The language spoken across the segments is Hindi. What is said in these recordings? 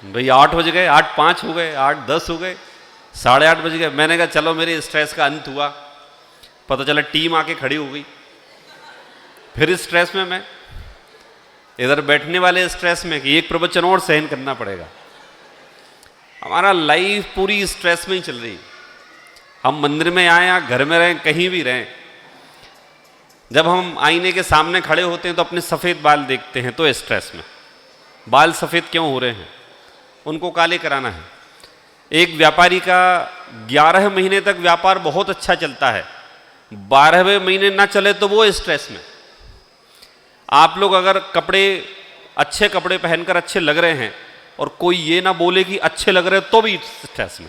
भाई 8 बज गए, 8:05 हो गए, 8:10 हो गए, 8:30 बज गए। मैंने कहा चलो मेरे स्ट्रेस का अंत हुआ। पता चला टीम आके खड़ी हो गई। फिर स्ट्रेस में मैं, इधर बैठने वाले स्ट्रेस में कि एक प्रवचन और सहन करना पड़ेगा। हमारा लाइफ पूरी स्ट्रेस में ही चल रही। हम मंदिर में आए या घर में रहें, कहीं भी रहें, जब हम आईने के सामने खड़े होते हैं तो अपने सफ़ेद बाल देखते हैं तो स्ट्रेस में। बाल सफ़ेद क्यों हो रहे हैं? उनको काले कराना है। एक व्यापारी का 11 महीने तक व्यापार बहुत अच्छा चलता है, 12वें महीने ना चले तो वो स्ट्रेस में। आप लोग अगर अच्छे कपड़े पहनकर अच्छे लग रहे हैं और कोई ये ना बोले कि अच्छे लग रहे तो भी स्ट्रेस में।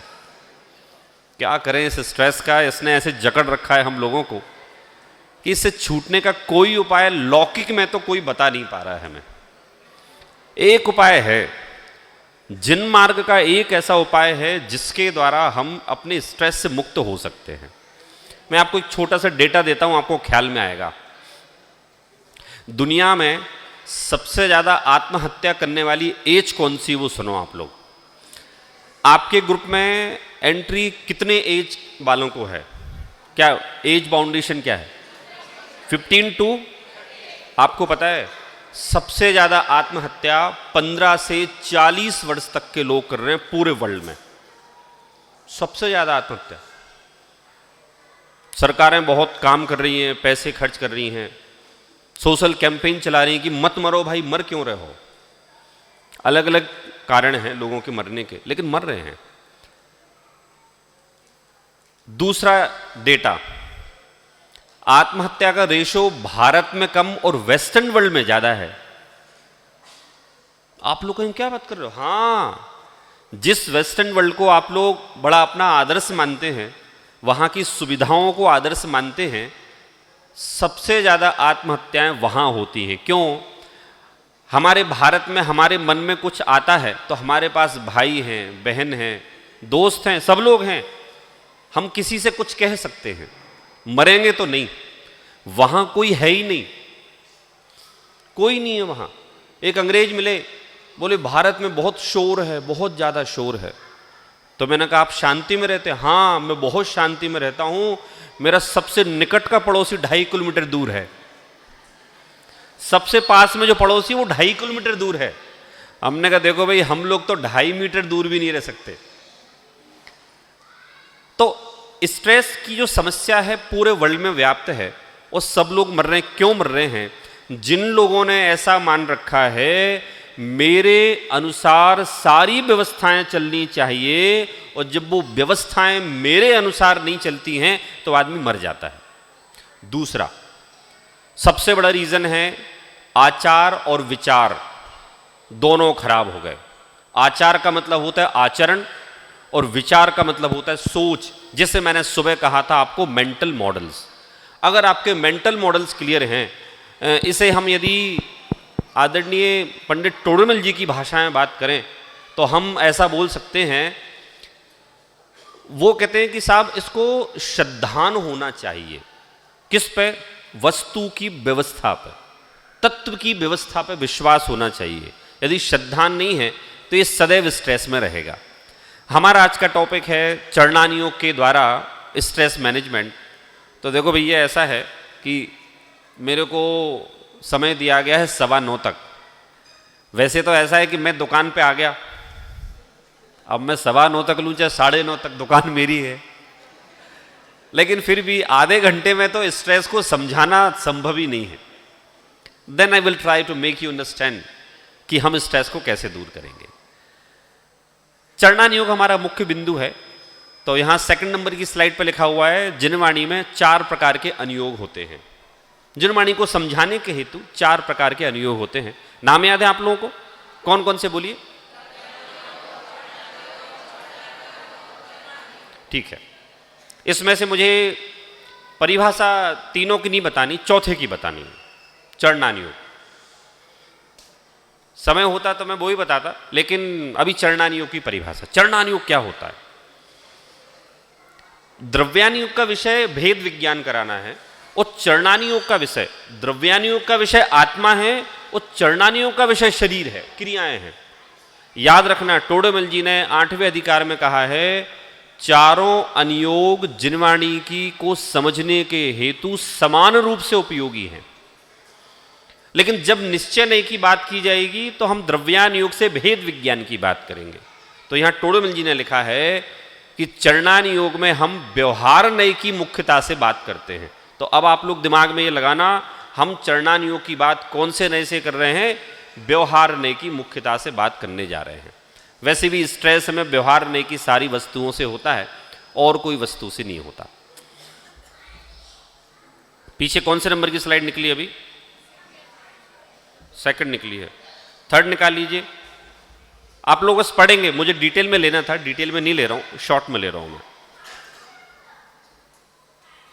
क्या करें इस स्ट्रेस का? इसने ऐसे जकड़ रखा है हम लोगों को कि इससे छूटने का कोई उपाय लौकिक में तो कोई बता नहीं पा रहा है हमें। एक उपाय है, जिन मार्ग का एक ऐसा उपाय है जिसके द्वारा हम अपने स्ट्रेस से मुक्त हो सकते हैं। मैं आपको एक छोटा सा डेटा देता हूं, आपको ख्याल में आएगा। दुनिया में सबसे ज्यादा आत्महत्या करने वाली एज कौन सी, वो सुनो आप लोग। आपके ग्रुप में एंट्री कितने एज वालों को है? क्या एज बाउंडेशन क्या है? 15 टू, आपको पता है सबसे ज्यादा आत्महत्या 15 से 40 वर्ष तक के लोग कर रहे हैं पूरे वर्ल्ड में। सबसे ज्यादा आत्महत्या। सरकारें बहुत काम कर रही हैं, पैसे खर्च कर रही हैं, सोशल कैंपेन चला रही हैं कि मत मरो भाई, मर क्यों रहे हो। अलग अलग कारण हैं लोगों के मरने के, लेकिन मर रहे हैं। दूसरा डेटा, आत्महत्या का रेशो भारत में कम और वेस्टर्न वर्ल्ड में ज्यादा है। आप लोग कहीं क्या बात कर रहे हो? हां, जिस वेस्टर्न वर्ल्ड को आप लोग बड़ा अपना आदर्श मानते हैं, वहां की सुविधाओं को आदर्श मानते हैं, सबसे ज्यादा आत्महत्याएं वहां होती हैं। क्यों? हमारे भारत में हमारे मन में कुछ आता है तो हमारे पास भाई हैं, बहन हैं, दोस्त हैं, सब लोग हैं, हम किसी से कुछ कह सकते हैं। मरेंगे तो नहीं। वहां कोई है ही नहीं, कोई नहीं है वहां। एक अंग्रेज मिले, बोले भारत में बहुत शोर है, बहुत ज्यादा शोर है। तो मैंने कहा आप शांति में रहते हैं? हाँ, मैं बहुत शांति में रहता हूं, मेरा सबसे निकट का पड़ोसी 2.5 किलोमीटर दूर है, सबसे पास में जो पड़ोसी वो 2.5 किलोमीटर दूर है। हमने कहा देखो भाई, हम लोग तो 2.5 मीटर दूर भी नहीं रह सकते। तो स्ट्रेस की जो समस्या है पूरे वर्ल्ड में व्याप्त है और सब लोग मर रहे हैं। क्यों मर रहे हैं? जिन लोगों ने ऐसा मान रखा है मेरे अनुसार सारी व्यवस्थाएं चलनी चाहिए, और जब वो व्यवस्थाएं मेरे अनुसार नहीं चलती हैं तो आदमी मर जाता है। दूसरा सबसे बड़ा रीजन है आचार और विचार दोनों खराब हो गए। आचार का मतलब होता है आचरण और विचार का मतलब होता है सोच। जैसे मैंने सुबह कहा था आपको, मेंटल मॉडल्स। अगर आपके मेंटल मॉडल्स क्लियर हैं, इसे हम यदि आदरणीय पंडित टोडरमल जी की भाषा में बात करें तो हम ऐसा बोल सकते हैं, वो कहते हैं कि साहब इसको श्रद्धान होना चाहिए। किस पे? वस्तु की व्यवस्था पर, तत्व की व्यवस्था पर विश्वास होना चाहिए। यदि श्रद्धान नहीं है तो ये सदैव स्ट्रेस में रहेगा। हमारा आज का टॉपिक है चरणान योग के द्वारा स्ट्रेस मैनेजमेंट। तो देखो भैया, ऐसा है कि मेरे को समय दिया गया है 9:15 तक। वैसे तो ऐसा है कि मैं दुकान पे आ गया, अब मैं 9:15 तक लूँ चाहे 9:30 तक, दुकान मेरी है। लेकिन फिर भी आधे घंटे में तो स्ट्रेस को समझाना संभव ही नहीं है। Then I will try to make you understand कि हम स्ट्रेस को कैसे दूर करेंगे। चरणान योग हमारा मुख्य बिंदु है। तो यहां 2 नंबर की स्लाइड पर लिखा हुआ है, जिनवाणी में 4 प्रकार के अनुयोग होते हैं। जिनवाणी को समझाने के हेतु 4 प्रकार के अनुयोग होते हैं। नाम याद है आप लोगों को? कौन कौन से बोलिए। ठीक है, इसमें से मुझे परिभाषा तीनों की नहीं बतानी, चौथे की बतानी है, चरणान योग। समय होता तो मैं वो ही बताता, लेकिन अभी चरणान योग की परिभाषा। चरणान योग क्या होता है? द्रव्यान योग का विषय भेद विज्ञान कराना है, और चरणान योग का विषय, द्रव्यान योग का विषय आत्मा है और चरणान योग का विषय शरीर है, क्रियाएं हैं। याद रखना, टोडेमल जी ने 8वें अधिकार में कहा है, चारों अनियोग जिनवाणिकी को समझने के हेतु समान रूप से उपयोगी हैं। लेकिन जब निश्चय नय की बात की जाएगी तो हम द्रव्यान योग से भेद विज्ञान की बात करेंगे। तो यहां टोडेमल जी ने लिखा है कि चरणान योग में हम व्यवहार नय की मुख्यता से बात करते हैं। तो अब आप लोग दिमाग में ये लगाना, हम चरणान योग की बात कौन से नय से कर रहे हैं? व्यवहार नय की मुख्यता से बात करने जा रहे हैं। वैसे भी स्ट्रेस में व्यवहार नय की सारी वस्तुओं से होता है और कोई वस्तु से नहीं होता। पीछे कौन से नंबर की स्लाइड निकली? अभी सेकंड निकली है, थर्ड निकाल लीजिए। आप लोग बस पढ़ेंगे, मुझे डिटेल में लेना था, डिटेल में नहीं ले रहा हूं, शॉर्ट में ले रहा हूं मैं।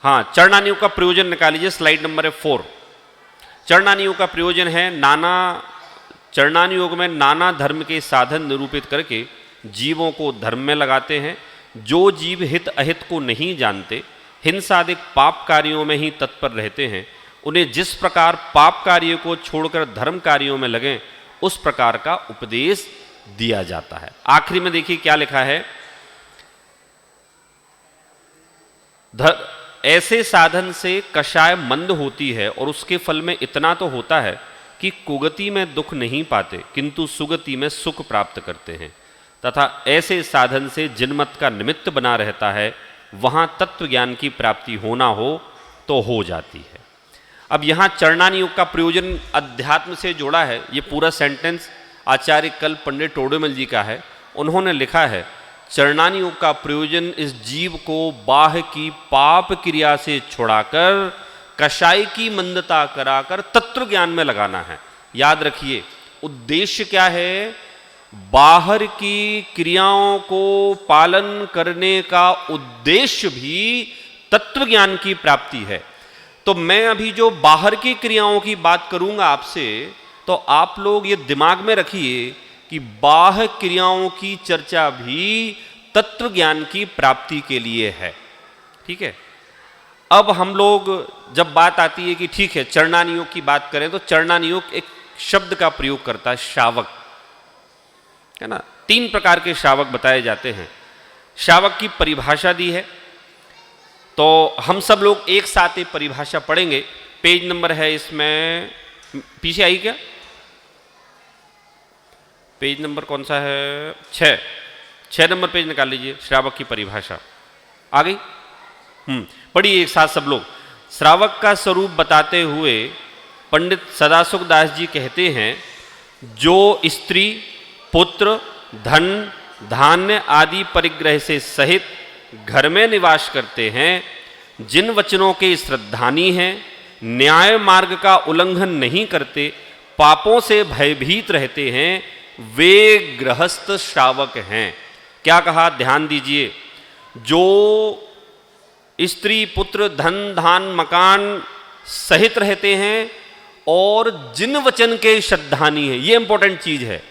हाँ, चरणान योग का प्रयोजन निकाल लीजिए, स्लाइड नंबर है 4। चरणान योग का प्रयोजन है, चरणान योग में नाना धर्म के साधन निरूपित करके जीवों को धर्म में लगाते हैं। जो जीव हित अहित को नहीं जानते, हिंसादिक पाप कार्यों में ही तत्पर रहते हैं, उन्हें जिस प्रकार पाप कार्य को छोड़कर धर्म कार्यों में लगें, उस प्रकार का उपदेश दिया जाता है। आखिरी में देखिए क्या लिखा है, ऐसे साधन से कषाय मंद होती है और उसके फल में इतना तो होता है कि कुगति में दुख नहीं पाते किंतु सुगति में सुख प्राप्त करते हैं, तथा ऐसे साधन से जिनमत का निमित्त बना रहता है, वहां तत्व ज्ञान की प्राप्ति होना हो तो हो जाती है। अब यहां चरणान योग का प्रयोजन अध्यात्म से जोड़ा है। ये पूरा सेंटेंस आचार्य कल्प पंडित टोडेमल जी का है। उन्होंने लिखा है, चरणान योग का प्रयोजन इस जीव को बाह्य की पाप क्रिया से छुड़ाकर कषाय की मंदता कराकर तत्व ज्ञान में लगाना है। याद रखिए, उद्देश्य क्या है? बाहर की क्रियाओं को पालन करने का उद्देश्य भी तत्व ज्ञान की प्राप्ति है। तो मैं अभी जो बाहर की क्रियाओं की बात करूंगा आपसे, तो आप लोग ये दिमाग में रखिए कि बाह्य क्रियाओं की चर्चा भी तत्व ज्ञान की प्राप्ति के लिए है। ठीक है। अब हम लोग जब बात आती है कि ठीक है चरणान योग की बात करें, तो चरणान योग एक शब्द का प्रयोग करता है, शावक, है ना। 3 प्रकार के शावक बताए जाते हैं। शावक की परिभाषा दी है, तो हम सब लोग एक साथ एक परिभाषा पढ़ेंगे। पेज नंबर है इसमें, पीछे आई क्या? पेज नंबर कौन सा है? 6 नंबर पेज निकाल लीजिए। श्रावक की परिभाषा आ गई। पढ़िए एक साथ सब लोग। श्रावक का स्वरूप बताते हुए पंडित सदासुख दास जी कहते हैं, जो स्त्री पुत्र धन धान्य आदि परिग्रह से सहित घर में निवास करते हैं, जिन वचनों के श्रद्धानी हैं, न्याय मार्ग का उल्लंघन नहीं करते, पापों से भयभीत रहते हैं, वे गृहस्थ श्रावक हैं। क्या कहा? ध्यान दीजिए। जो स्त्री पुत्र धन धान मकान सहित रहते हैं और जिन वचन के श्रद्धानी है, ये इंपॉर्टेंट चीज है।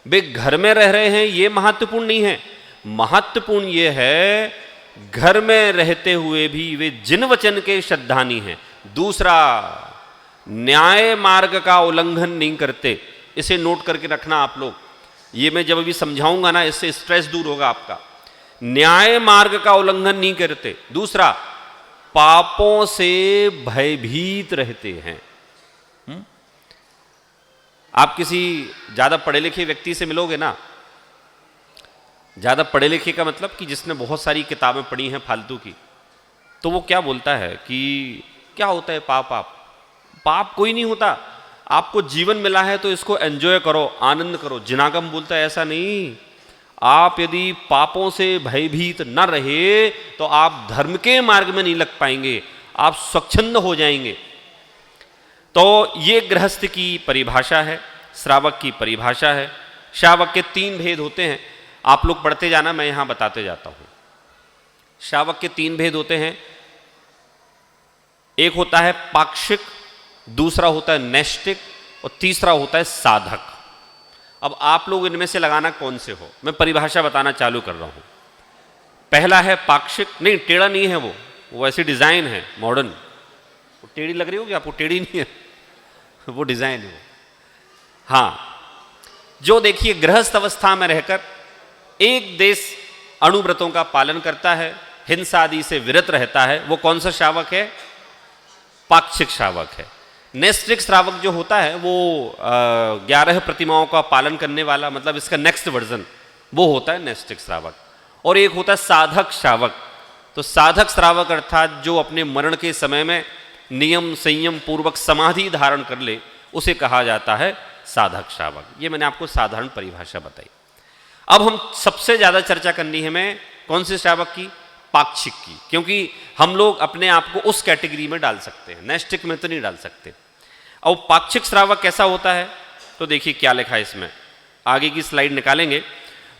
वे घर में रह रहे हैं, ये महत्वपूर्ण नहीं है। महत्वपूर्ण ये है घर में रहते हुए भी वे जिन वचन के श्रद्धानी हैं। दूसरा, न्याय मार्ग का उल्लंघन नहीं करते। इसे नोट करके रखना आप लोग, ये मैं जब अभी समझाऊंगा ना, इससे स्ट्रेस दूर होगा आपका। न्याय मार्ग का उल्लंघन नहीं करते। दूसरा, पापों से भयभीत रहते हैं। आप किसी ज्यादा पढ़े लिखे व्यक्ति से मिलोगे ना, ज्यादा पढ़े लिखे का मतलब कि जिसने बहुत सारी किताबें पढ़ी हैं फालतू की, तो वो क्या बोलता है कि क्या होता है पाप? पाप कोई नहीं होता। आपको जीवन मिला है तो इसको एंजॉय करो, आनंद करो। जिनागम बोलता है ऐसा नहीं। आप यदि पापों से भयभीत न रहे तो आप धर्म के मार्ग में नहीं लग पाएंगे, आप स्वच्छंद हो जाएंगे। तो ये गृहस्थ की परिभाषा है, श्रावक की परिभाषा है। श्रावक के 3 भेद होते हैं, आप लोग पढ़ते जाना, मैं यहां बताते जाता हूं। श्रावक के 3 भेद होते हैं। एक होता है पाक्षिक, दूसरा होता है नैष्टिक और तीसरा होता है साधक। अब आप लोग इनमें से लगाना कौन से हो, मैं परिभाषा बताना चालू कर रहा हूं। पहला है पाक्षिक, नहीं टेढ़ा नहीं है वो ऐसी डिजाइन है मॉडर्न। वो टेढ़ी लग रही होगी आपको, टेढ़ी नहीं है वो डिजाइन है। हाँ, जो देखिए गृहस्थ अवस्था में रहकर एक देश अणुव्रतों का पालन करता है, हिंसा आदि से विरत रहता है, वो कौन सा श्रावक है? पाक्षिक श्रावक है। नैष्ठिक श्रावक जो होता है वो 11 प्रतिमाओं का पालन करने वाला, मतलब इसका नेक्स्ट वर्जन वो होता है नैष्ठिक श्रावक। और एक होता है साधक श्रावक। तो साधक श्रावक अर्थात जो अपने मरण के समय में नियम संयम पूर्वक समाधि धारण कर ले, उसे कहा जाता है साधक श्रावक। ये मैंने आपको साधारण परिभाषा बताई। अब हम सबसे ज्यादा चर्चा करनी है हमें कौन से श्रावक की? पाक्षिक की, क्योंकि हम लोग अपने आप को उस कैटेगरी में डाल सकते हैं, नैष्ठिक में तो नहीं डाल सकते। अब पाक्षिक श्रावक कैसा होता है तो देखिए क्या लिखा है इसमें, आगे की स्लाइड निकालेंगे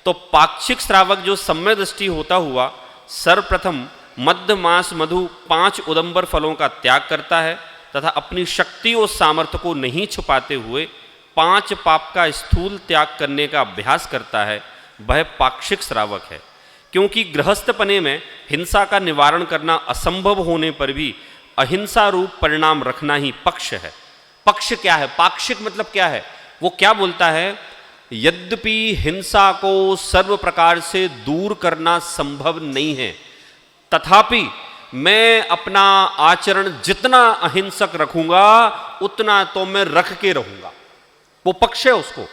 तो पाक्षिक श्रावक जो सम्य दृष्टि होता हुआ सर्वप्रथम मध्य मास मधु 5 उदंबर फलों का त्याग करता है तथा अपनी शक्ति और सामर्थ्य को नहीं छुपाते हुए 5 पाप का स्थूल त्याग करने का अभ्यास करता है, वह पाक्षिक श्रावक है। क्योंकि गृहस्थपने में हिंसा का निवारण करना असंभव होने पर भी अहिंसा रूप परिणाम रखना ही पक्ष है। पक्ष क्या है? पाक्षिक मतलब क्या है? वो क्या बोलता है? यद्यपि हिंसा को सर्व प्रकार से दूर करना संभव नहीं है, तथापि मैं अपना आचरण जितना अहिंसक रखूंगा उतना तो मैं रख के रहूंगा। वो पक्ष है उसको।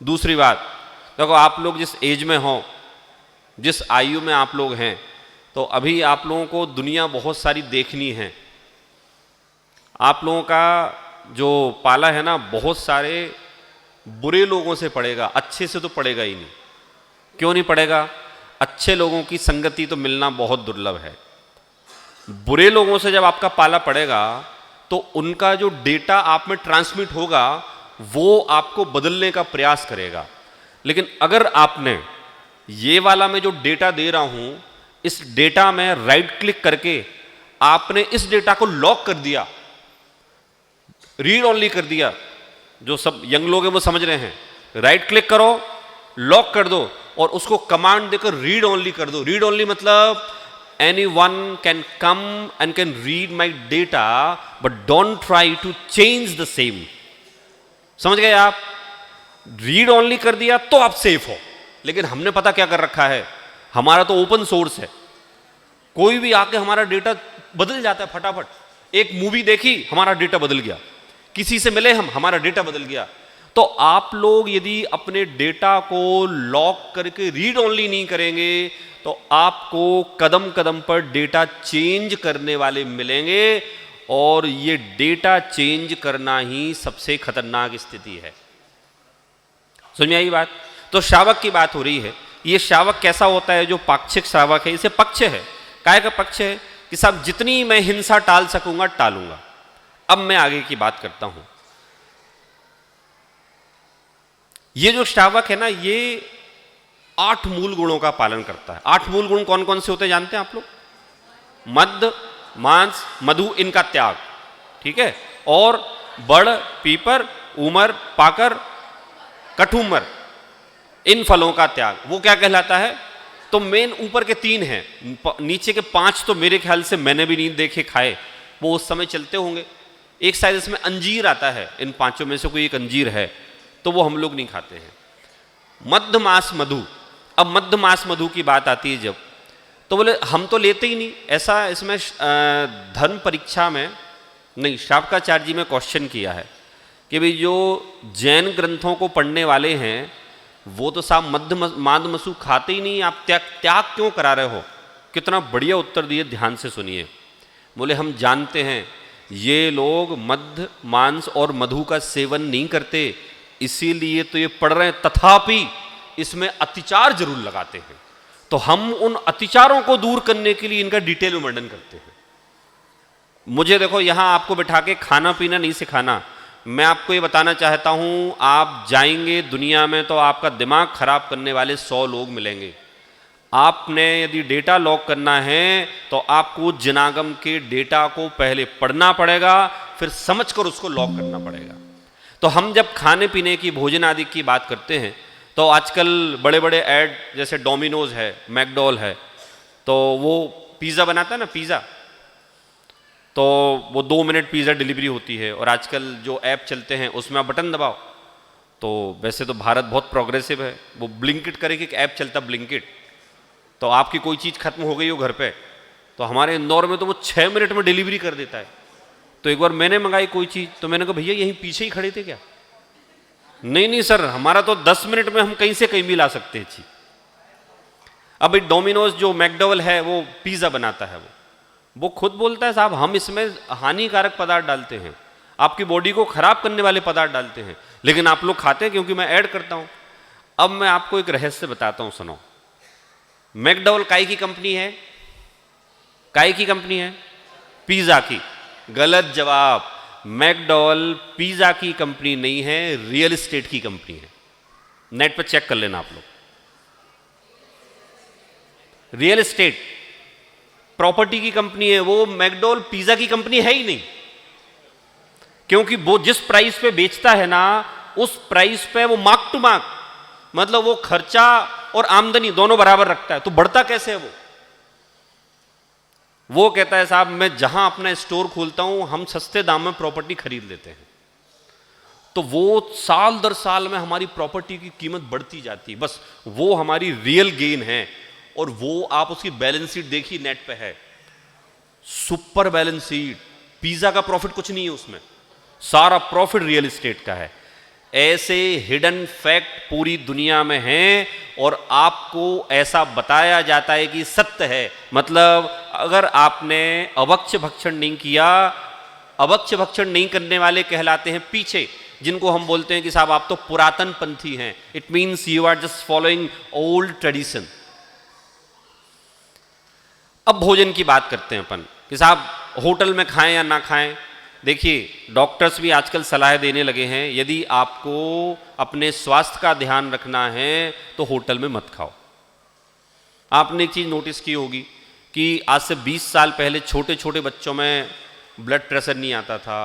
दूसरी बात देखो, आप लोग जिस एज में हो, जिस आयु में आप लोग हैं, तो अभी आप लोगों को दुनिया बहुत सारी देखनी है। आप लोगों का जो पाला है ना, बहुत सारे बुरे लोगों से पड़ेगा, अच्छे से तो पड़ेगा ही नहीं। क्यों नहीं पड़ेगा? अच्छे लोगों की संगति तो मिलना बहुत दुर्लभ है। बुरे लोगों से जब आपका पाला पड़ेगा तो उनका जो डेटा आप में ट्रांसमिट होगा वो आपको बदलने का प्रयास करेगा। लेकिन अगर आपने ये वाला मैं जो डेटा दे रहा हूं, इस डेटा में राइट क्लिक करके आपने इस डेटा को लॉक कर दिया, रीड ओनली कर दिया, जो सब यंग लोग हैं वो समझ रहे हैं, राइट क्लिक करो, लॉक कर दो और उसको कमांड देकर रीड ओनली कर दो। रीड ओनली मतलब anyone can come and can read my data but don't try to change the same। समझ गए आप? रीड ओनली कर दिया तो आप सेफ हो। लेकिन हमने पता क्या कर रखा है, हमारा तो ओपन सोर्स है, कोई भी आके हमारा डेटा बदल जाता है फटाफट। एक मूवी देखी, हमारा डेटा बदल गया, किसी से मिले हम, हमारा डेटा बदल गया। तो आप लोग यदि अपने डेटा को लॉक करके रीड ओनली नहीं करेंगे तो आपको कदम कदम पर डेटा चेंज करने वाले मिलेंगे, और ये डेटा चेंज करना ही सबसे खतरनाक स्थिति है। समझ में आई बात? तो श्रावक की बात हो रही है। ये श्रावक कैसा होता है? जो पाक्षिक श्रावक है, इसे पक्ष है। काय का पक्ष है कि साहब जितनी मैं हिंसा टाल सकूंगा टालूंगा। अब मैं आगे की बात करता हूं। ये जो श्रावक है ना, ये 8 मूल गुणों का पालन करता है। 8 मूल गुण कौन कौन से होते हैं जानते हैं आप लोग? मद्य, मांस, मधु, इनका त्याग, ठीक है, और बड़, पीपर, उमर, पाकर, कठुमर, इन फलों का त्याग। वो क्या कहलाता है? तो मेन ऊपर के 3 हैं, नीचे के 5 तो मेरे ख्याल से मैंने भी नहीं देखे खाए, वो उस समय चलते होंगे। एक शायद इसमें अंजीर आता है, इन 5 में से कोई एक अंजीर है, तो वो हम लोग नहीं खाते हैं। मध्य मास मधु। अब मध्य मास मधु की बात आती है जब, तो बोले हम तो लेते ही नहीं। ऐसा इसमें धर्म परीक्षा में नहीं, शावकाचार्य जी में क्वेश्चन किया है कि भाई जो जैन ग्रंथों को पढ़ने वाले हैं वो तो साहब मध्य माद मसू खाते ही नहीं, आप त्याग क्यों करा रहे हो? कितना बढ़िया उत्तर दिए, ध्यान से सुनिए। बोले हम जानते हैं ये लोग मध्य, मांस और मधु का सेवन नहीं करते, इसीलिए तो ये पढ़ रहे हैं, तथापि इसमें अतिचार जरूर लगाते हैं। तो हम उन अतिचारों को दूर करने के लिए इनका डिटेल में वर्णन करते हैं। मुझे देखो यहां आपको बिठा के खाना पीना नहीं सिखाना, मैं आपको ये बताना चाहता हूं, आप जाएंगे दुनिया में तो आपका दिमाग खराब करने वाले 100 लोग मिलेंगे। आपने यदि डेटा लॉक करना है तो आपको जनागम के डेटा को पहले पढ़ना पड़ेगा, फिर समझकर उसको लॉक करना पड़ेगा। तो हम जब खाने पीने की, भोजन आदि की बात करते हैं तो आजकल बड़े बड़े ऐड, जैसे डोमिनोज है, मैकडॉल है, तो वो पिज़्ज़ा बनाता है ना, पिज़्ज़ा, तो वो 2 मिनट पिज़्ज़ा डिलीवरी होती है। और आजकल जो ऐप चलते हैं उसमें आप बटन दबाओ तो वैसे तो भारत बहुत प्रोग्रेसिव है, वो ब्लिंकिट करके एक ऐप चलता ब्लिंकिट, तो आपकी कोई चीज़ खत्म हो गई हो घर पे, तो हमारे इंदौर में तो वो 6 मिनट में डिलीवरी कर देता है। तो एक बार मैंने मंगाई कोई चीज़, तो मैंने कहा भैया यहीं पीछे ही खड़े थे क्या? नहीं नहीं सर, हमारा तो 10 मिनट में हम कहीं से कहीं भी ला सकते हैं चीज। अब डोमिनोज जो मैकडॉवेल है वो पिज्जा बनाता है, वो खुद बोलता है साहब हम इसमें हानिकारक पदार्थ डालते हैं, आपकी बॉडी को खराब करने वाले पदार्थ डालते हैं, लेकिन आप लोग खाते हैं क्योंकि मैं ऐड करता हूं। अब मैं आपको एक रहस्य बताता हूं, सुनो। मैकडॉवेल काय की कंपनी है? काय की कंपनी है? पिज्जा की। गलत जवाब। मैकडॉवेल पिज्जा की कंपनी नहीं है, रियल एस्टेट की कंपनी है। नेट पर चेक कर लेना आप लोग। रियल एस्टेट प्रॉपर्टी की कंपनी है वो, मैकडॉवेल पिज्जा की कंपनी है ही नहीं। क्योंकि वो जिस प्राइस पे बेचता है ना, उस प्राइस पे वो मार्क टू मार्क, मतलब वो खर्चा और आमदनी दोनों बराबर रखता है। तो बढ़ता कैसे है वो कहता है साहब मैं जहां अपना स्टोर खोलता हूं हम सस्ते दाम में प्रॉपर्टी खरीद लेते हैं, तो वो साल दर साल में हमारी प्रॉपर्टी की कीमत बढ़ती जाती है। बस वो हमारी रियल गेन है। और वो आप उसकी बैलेंस शीट देखिए, नेट पे है, सुपर बैलेंस शीट। पिज्जा का प्रॉफिट कुछ नहीं है उसमें, सारा प्रॉफिट रियल एस्टेट का है। ऐसे हिडन फैक्ट पूरी दुनिया में हैं और आपको ऐसा बताया जाता है कि सत्य है। मतलब अगर आपने अभक्ष्य भक्षण नहीं किया, अभक्ष्य भक्षण नहीं करने वाले कहलाते हैं पीछे, जिनको हम बोलते हैं कि साहब आप तो पुरातन पंथी हैं। It means you are just following old tradition. अब भोजन की बात करते हैं अपन कि साहब होटल में खाएं या ना खाएं। देखिए डॉक्टर्स भी आजकल सलाह देने लगे हैं, यदि आपको अपने स्वास्थ्य का ध्यान रखना है तो होटल में मत खाओ। आपने एक चीज़ नोटिस की होगी कि आज से 20 साल पहले छोटे छोटे बच्चों में ब्लड प्रेशर नहीं आता था,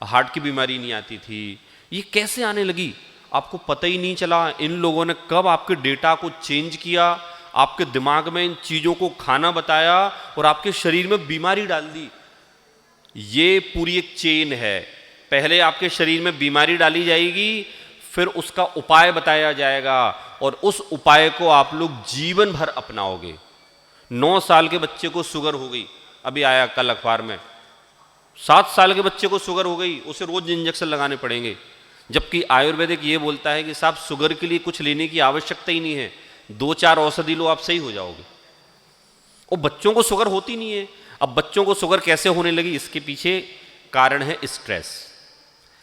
हार्ट की बीमारी नहीं आती थी। ये कैसे आने लगी आपको पता ही नहीं चला। इन लोगों ने कब आपके डेटा को चेंज किया, आपके दिमाग में इन चीज़ों को खाना बताया और आपके शरीर में बीमारी डाल दी। ये पूरी एक चेन है। पहले आपके शरीर में बीमारी डाली जाएगी, फिर उसका उपाय बताया जाएगा और उस उपाय को आप लोग जीवन भर अपनाओगे। 9 साल के बच्चे को शुगर हो गई, अभी आया कल अखबार में। 7 साल के बच्चे को शुगर हो गई, उसे रोज इंजेक्शन लगाने पड़ेंगे। जबकि आयुर्वेदिक ये बोलता है कि साहब शुगर के लिए कुछ लेने की आवश्यकता ही नहीं है, 2-4 औषधि लो आप सही हो जाओगे। और बच्चों को शुगर होती नहीं है। अब बच्चों को शुगर कैसे होने लगी, इसके पीछे कारण है स्ट्रेस।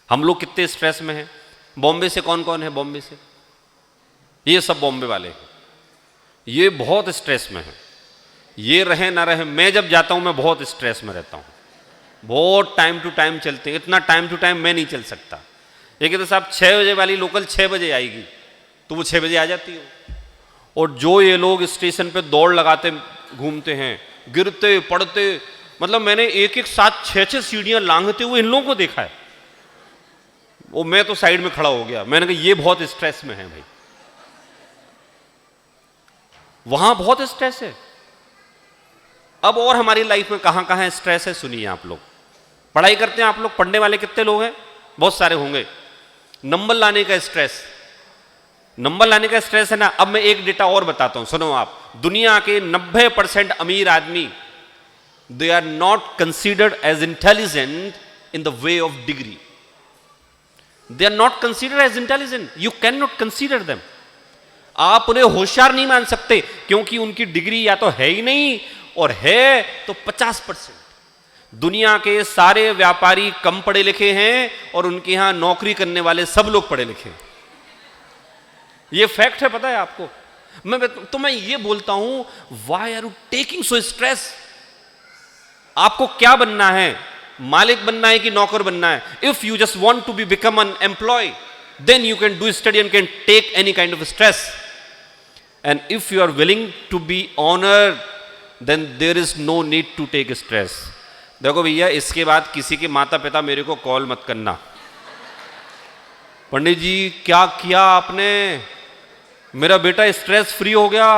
हम लोग कितने स्ट्रेस में हैं। बॉम्बे से कौन कौन है? बॉम्बे से ये सब बॉम्बे वाले हैं, ये बहुत स्ट्रेस में है। ये रहे ना रहे, मैं जब जाता हूं मैं बहुत स्ट्रेस में रहता हूं। बहुत टाइम टू टाइम चलते हैं, इतना टाइम टू टाइम मैं नहीं चल सकता। ये कहते साहब 6 बजे वाली लोकल 6 बजे आएगी, तो वो 6 बजे आ जाती है। और जो ये लोग स्टेशन पे दौड़ लगाते घूमते हैं, गिरते पड़ते, मतलब मैंने एक एक साथ 6-6 सीढ़ियां लांघते हुए इन लोगों को देखा है। वो मैं तो साइड में खड़ा हो गया, मैंने कहा ये बहुत स्ट्रेस में है भाई, वहां बहुत स्ट्रेस है। अब और हमारी लाइफ में कहां कहां स्ट्रेस है सुनिए आप लोग। पढ़ाई करते हैं आप लोग, पढ़ने वाले कितने लोग हैं? बहुत सारे होंगे। नंबर लाने का स्ट्रेस, नंबर लाने का स्ट्रेस है ना। अब मैं एक डेटा और बताता हूं, सुनो आप। दुनिया के 90% अमीर आदमी, they are not considered as intelligent in the way of degree. They are not considered as intelligent, you can not consider them. आप उन्हें होशियार नहीं मान सकते क्योंकि उनकी डिग्री या तो है ही नहीं, और है तो 50%। दुनिया के सारे व्यापारी कम पढ़े लिखे हैं और उनके यहां नौकरी करने वाले सब लोग पढ़े लिखे हैं। ये फैक्ट है, पता है आपको। मैं ये बोलता हूं, why are you taking so stress? आपको क्या बनना है? मालिक बनना है कि नौकर बनना है? If you just want to be become an employ, then you can do study and can take any kind of stress. And if you are willing to be honoured, then there is no need to take stress. देखो भैया, इसके बाद किसी के माता पिता मेरे को कॉल मत करना, पंडित जी क्या किया आपने, मेरा बेटा स्ट्रेस फ्री हो गया,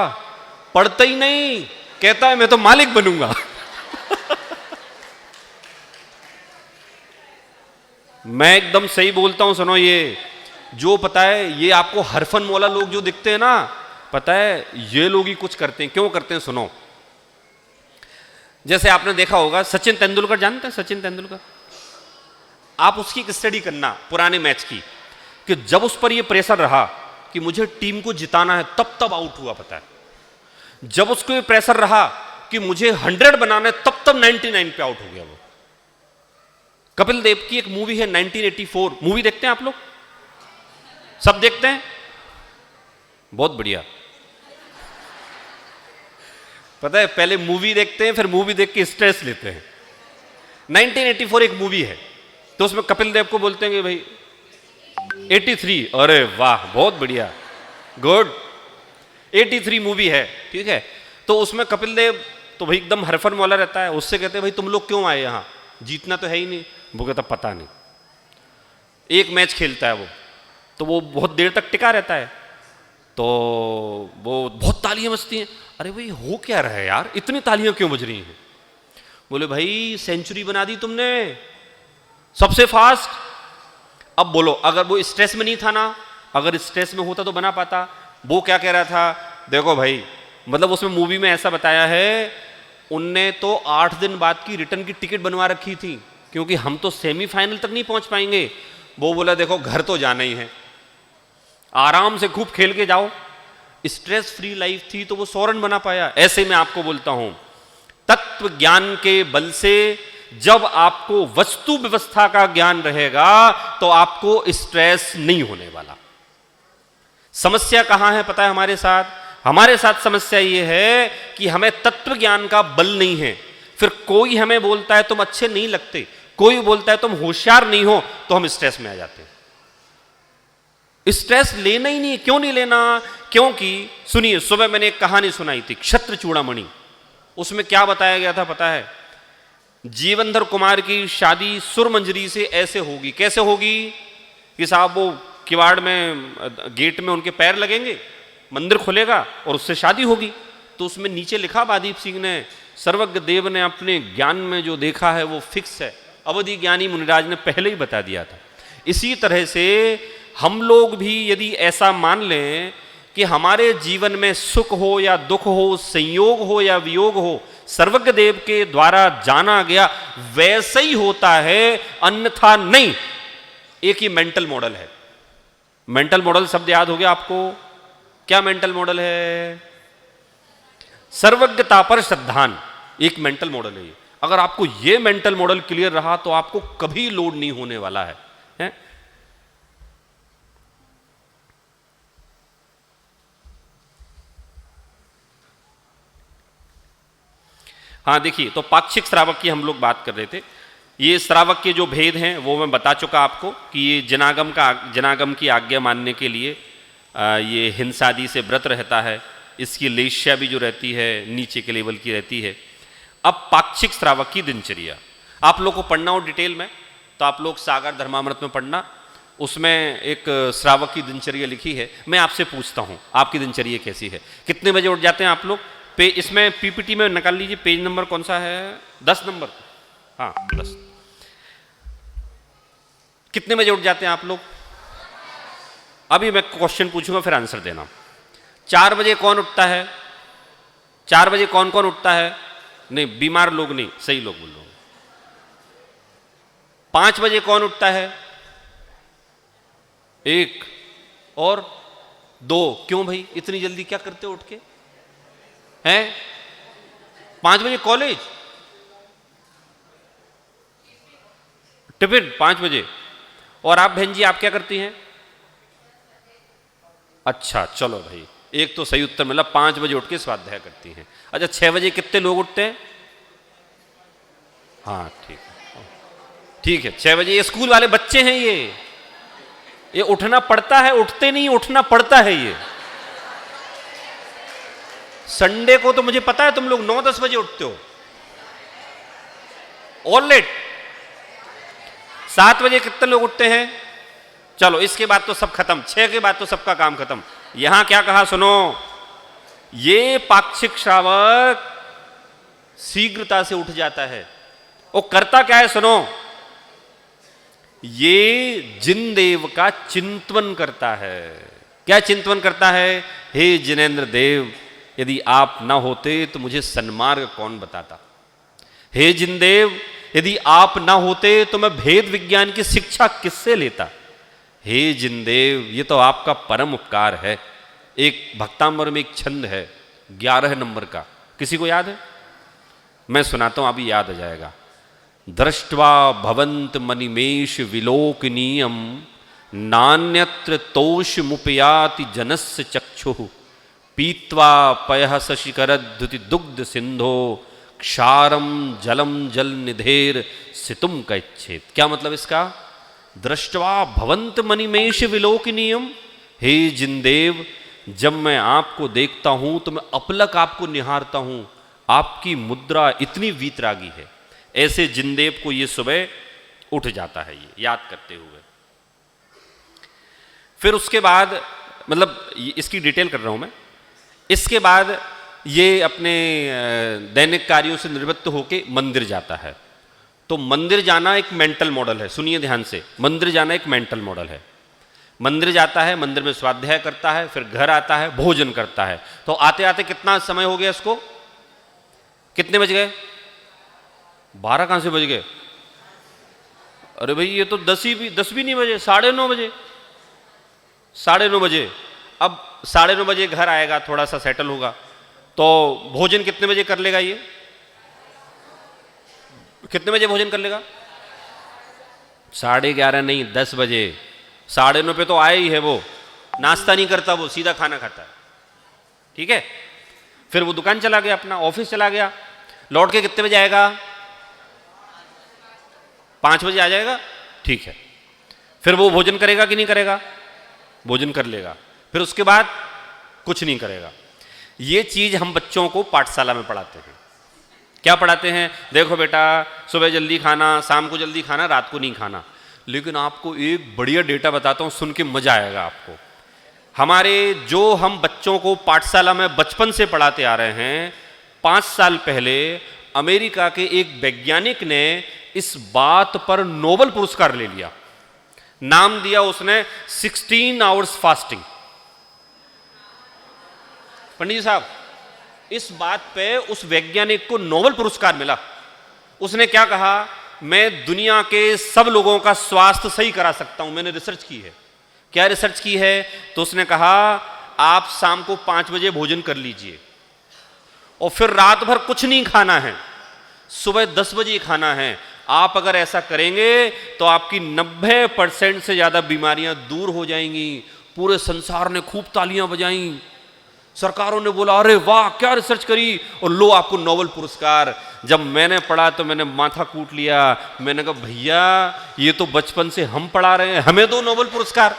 पढ़ता ही नहीं, कहता है मैं तो मालिक बनूंगा। मैं एकदम सही बोलता हूं, सुनो ये जो पता है ये आपको हरफन मौला लोग जो दिखते हैं ना, पता है ये लोग ही कुछ करते हैं। क्यों करते हैं सुनो। जैसे आपने देखा होगा सचिन तेंदुलकर, जानते हैं सचिन तेंदुलकर? आप उसकी एक स्टडी करना पुराने मैच की, कि जब उस पर ये प्रेशर रहा कि मुझे टीम को जिताना है, तब तब आउट हुआ, पता है। जब उसको ये प्रेशर रहा कि मुझे 100 बनाना है, तब तब 99 पे आउट हो गया वो। कपिल देव की एक मूवी है 1984, मूवी देखते हैं आप लोग? सब देखते हैं? बहुत बढ़िया। पता है पहले मूवी देखते हैं, फिर मूवी देख के स्ट्रेस लेते हैं। 1984 एक मूवी है, तो उसमें कपिल देव को बोलते हैं कि भाई 83, अरे वाह बहुत बढ़िया, गुड। 83 मूवी है, ठीक है। तो उसमें कपिल देव तो भाई एकदम हरफन मौला रहता है। उससे कहते हैं भाई तुम लोग क्यों आए यहां, जीतना तो है ही नहीं। वो कहता पता नहीं। एक मैच खेलता है वो, तो वो बहुत देर तक टिका रहता है, तो वो बहुत तालियां बजती हैं। अरे भाई हो क्या रहा है यार, इतनी तालियां क्यों बज रही हैं? बोले भाई सेंचुरी बना दी तुमने, सबसे फास्ट। अब बोलो अगर वो स्ट्रेस में नहीं था ना, अगर स्ट्रेस में होता तो बना पाता। वो क्या कह रहा था, देखो भाई, मतलब उसमें मूवी में ऐसा बताया है, उनने तो 8 दिन बाद की रिटर्न की टिकट बनवा रखी थी, क्योंकि हम तो सेमीफाइनल तक नहीं पहुंच पाएंगे। वो बोला देखो घर तो जाना ही है, आराम से खूब खेल के जाओ। स्ट्रेस फ्री लाइफ थी तो वो 100 रन बना पाया। ऐसे मैं आपको बोलता हूं, तत्व ज्ञान के बल से जब आपको वस्तु व्यवस्था का ज्ञान रहेगा तो आपको स्ट्रेस नहीं होने वाला। समस्या कहां है पता है हमारे साथ? हमारे साथ समस्या यह है कि हमें तत्व ज्ञान का बल नहीं है। फिर कोई हमें बोलता है तुम अच्छे नहीं लगते, कोई बोलता है तुम होशियार नहीं हो, तो हम स्ट्रेस में आ जाते हैं। स्ट्रेस लेना ही नहीं। क्यों नहीं लेना? क्योंकि सुनिए, सुबह मैंने एक कहानी सुनाई थी, क्षत्र चूड़ामणि। उसमें क्या बताया गया था पता है? जीवनधर कुमार की शादी सुरमंजरी से ऐसे होगी। कैसे होगी कि साहब वो किवाड़ में, गेट में उनके पैर लगेंगे, मंदिर खुलेगा और उससे शादी होगी। तो उसमें नीचे लिखा बादीप सिंह ने, सर्वज्ञ देव ने अपने ज्ञान में जो देखा है वो फिक्स है। अवधि ज्ञानी मुनिराज ने पहले ही बता दिया था। इसी तरह से हम लोग भी यदि ऐसा मान लें कि हमारे जीवन में सुख हो या दुख हो, संयोग हो या वियोग हो, सर्वज्ञ देव के द्वारा जाना गया वैसे ही होता है, अन्यथा नहीं। एक ही मेंटल मॉडल है। मेंटल मॉडल शब्द याद हो गया आपको? क्या मेंटल मॉडल है? सर्वज्ञता पर श्रद्धान, एक मेंटल मॉडल है ये। अगर आपको ये मेंटल मॉडल क्लियर रहा तो आपको कभी लोड नहीं होने वाला है, है? हाँ देखिए, तो पाक्षिक श्रावक की हम लोग बात कर रहे थे। ये श्रावक के जो भेद हैं वो मैं बता चुका आपको कि ये जनागम की आज्ञा मानने के लिए ये हिंसादि से व्रत रहता है। इसकी लेश्या भी जो रहती है नीचे के लेवल की रहती है। अब पाक्षिक श्रावक की दिनचर्या आप लोग को पढ़ना हो डिटेल में तो आप लोग सागर धर्मामृत में पढ़ना। उसमें एक श्रावक की दिनचर्या लिखी है। मैं आपसे पूछता हूँ आपकी दिनचर्या कैसी है? कितने बजे उठ जाते हैं आप लोग? इसमें पीपीटी में निकाल लीजिए, पेज नंबर कौन सा है? 10 नंबर। हाँ 10। कितने बजे उठ जाते हैं आप लोग? अभी मैं क्वेश्चन पूछूंगा फिर आंसर देना। 4 बजे कौन उठता है? 4 बजे कौन कौन उठता है? नहीं, बीमार लोग नहीं, सही लोग बोल रहे हो। 5 बजे कौन उठता है? 1 और 2। क्यों भाई इतनी जल्दी क्या करते हो उठ के? हैं 5 बजे कॉलेज, टिफिन 5 बजे। और आप बहन जी आप क्या करती हैं? अच्छा चलो भाई, एक तो सही उत्तर मिला, 5 बजे उठ के स्वाध्याय करती हैं। अच्छा 6 बजे कितने लोग उठते हैं? हाँ ठीक है, ठीक है 6 बजे। ये स्कूल वाले बच्चे हैं, ये उठना पड़ता है, उठते नहीं, उठना पड़ता है। ये संडे को तो मुझे पता है तुम लोग 9-10 बजे उठते हो, ऑल लेट। 7 बजे कितने लोग उठते हैं? चलो इसके बाद तो सब खत्म, 6 के बाद तो सबका काम खत्म। यहां क्या कहा सुनो, ये पाक्षिक श्रावक शीघ्रता से उठ जाता है। वो करता क्या है सुनो, ये जिनदेव का चिंतन करता है। क्या चिंतन करता है? हे जिनेंद्र देव, यदि आप ना होते तो मुझे सन्मार्ग कौन बताता। हे जिनदेव, यदि आप ना होते तो मैं भेद विज्ञान की शिक्षा किससे लेता। हे जिनदेव, ये तो आपका परम उपकार है। एक भक्तांबर में एक छंद है 11 नंबर का, किसी को याद है? मैं सुनाता हूं, अभी याद आ जाएगा। दृष्ट्वा भवंत मनिमेष विलोकनीयम नान्यत्र तोष मुपयाति जनस्य चक्षुः पीत्वा पयः शशिकरद्युति दुग्ध सिंधो क्षारम जलम जल निधेर सितुम कैच्छेद। क्या मतलब इसका? दृष्ट्वा भवंत मनिमेष विलोकनीयम, हे जिनदेव, जब मैं आपको देखता हूं तो मैं अपलक आपको निहारता हूं, आपकी मुद्रा इतनी वीतरागी है। ऐसे जिनदेव को ये सुबह उठ जाता है, ये याद करते हुए। फिर उसके बाद, मतलब इसकी डिटेल कर रहा हूं मैं, इसके बाद ये अपने दैनिक कार्यों से निवृत्त होकर मंदिर जाता है। तो मंदिर जाना एक मेंटल मॉडल है, सुनिए ध्यान से। मंदिर जाना एक मेंटल मॉडल है। मंदिर जाता है, मंदिर में स्वाध्याय करता है, फिर घर आता है, भोजन करता है। तो आते आते कितना समय हो गया इसको? कितने बज गए? 12 कहां से बज गए? अरे भाई ये तो 10 भी नहीं बजे, 9:30 बजे। 9:30 बजे। अब 9:30 बजे घर आएगा, थोड़ा सा सेटल होगा, तो भोजन कितने बजे कर लेगा? ये कितने बजे भोजन कर लेगा? 11:30 नहीं, 10 बजे। 9:30 पे तो आया ही है वो। नाश्ता नहीं करता वो, सीधा खाना खाता है। ठीक है? फिर वो दुकान चला गया, अपना ऑफिस चला गया, लौट के कितने बजे आएगा? 5 बजे आ जाएगा। ठीक है, फिर वो भोजन करेगा कि नहीं करेगा? भोजन कर लेगा। फिर उसके बाद कुछ नहीं करेगा। ये चीज हम बच्चों को पाठशाला में पढ़ाते हैं। क्या पढ़ाते हैं? देखो बेटा, सुबह जल्दी खाना, शाम को जल्दी खाना, रात को नहीं खाना। लेकिन आपको एक बढ़िया डेटा बताता हूं, सुन के मजा आएगा आपको। हमारे जो हम बच्चों को पाठशाला में बचपन से पढ़ाते आ रहे हैं, 5 साल पहले अमेरिका के एक वैज्ञानिक ने इस बात पर नोबेल पुरस्कार ले लिया। नाम दिया उसने 16 आवर्स फास्टिंग। पंडित जी साहब, इस बात पे उस वैज्ञानिक को नोबेल पुरस्कार मिला। उसने क्या कहा? मैं दुनिया के सब लोगों का स्वास्थ्य सही करा सकता हूं, मैंने रिसर्च की है। क्या रिसर्च की है? तो उसने कहा आप शाम को 5 बजे भोजन कर लीजिए और फिर रात भर कुछ नहीं खाना है, सुबह 10 बजे खाना है। आप अगर ऐसा करेंगे तो आपकी 90% से ज्यादा बीमारियां दूर हो जाएंगी। पूरे संसार ने खूब तालियां बजाई, सरकारों ने बोला अरे वाह क्या रिसर्च करी, और लो आपको नोबेल पुरस्कार। जब मैंने पढ़ा तो मैंने माथा कूट लिया। मैंने कहा भैया ये तो बचपन से हम पढ़ा रहे हैं, हमें दो नोबेल पुरस्कार,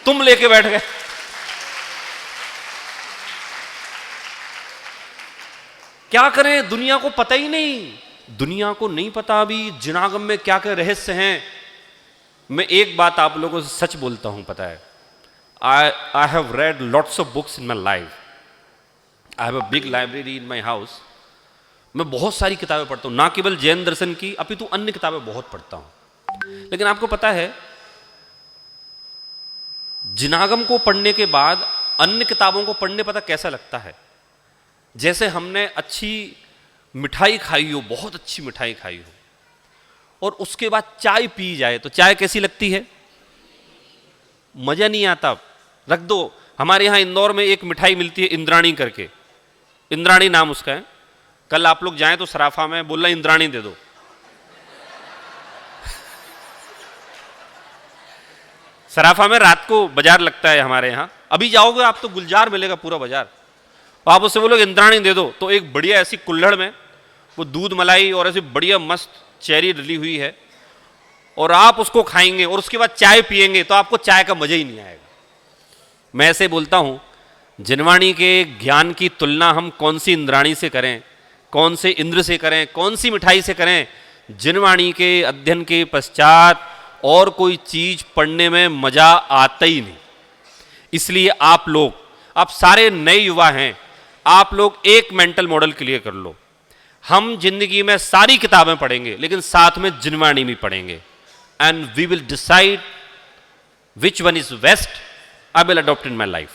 तुम लेके बैठ गए। क्या करें, दुनिया को पता ही नहीं। दुनिया को नहीं पता अभी जिनागम में क्या क्या रहस्य हैं। मैं एक बात आप लोगों से सच बोलता हूं, पता है, I have read lots of books in my life. I have a big library in my house. मैं बहुत सारी किताबें पढ़ता हूँ, ना केवल जैन दर्शन की, अपितु अन्य किताबें बहुत पढ़ता हूँ। लेकिन आपको पता है, जिनागम को पढ़ने के बाद अन्य किताबों को पढ़ने पता कैसा लगता है? जैसे हमने अच्छी मिठाई खाई हो, बहुत अच्छी मिठाई खाई हो, और उसके बाद चाय पी जाए तो चाय कैसी लगती है? मजा नहीं आता। रख दो। हमारे यहां इंदौर में एक मिठाई मिलती है इंद्राणी करके, इंद्राणी नाम उसका है। कल आप लोग जाएं तो सराफा में बोलना इंद्राणी दे दो। सराफा में रात को बाजार लगता है हमारे यहां, अभी जाओगे आप तो गुलजार मिलेगा पूरा बाजार। तो आप उससे बोलोगे इंद्राणी दे दो, तो एक बढ़िया ऐसी कुल्हड़ में वो दूध मलाई और ऐसी बढ़िया मस्त चेरी डली हुई है, और आप उसको खाएंगे और उसके बाद चाय पिएंगे तो आपको चाय का मजा ही नहीं आएगा। मैं ऐसे बोलता हूं, जिनवाणी के ज्ञान की तुलना हम कौन सी इंद्राणी से करें, कौन से इंद्र से करें, कौन सी मिठाई से करें? जिनवाणी के अध्ययन के पश्चात और कोई चीज पढ़ने में मजा आता ही नहीं। इसलिए आप लोग, आप सारे नए युवा हैं, आप लोग एक मेंटल मॉडल क्लियर कर लो। हम जिंदगी में सारी किताबें पढ़ेंगे लेकिन साथ में जिनवाणी भी पढ़ेंगे। and we will decide which one is best. I will adopt in my life.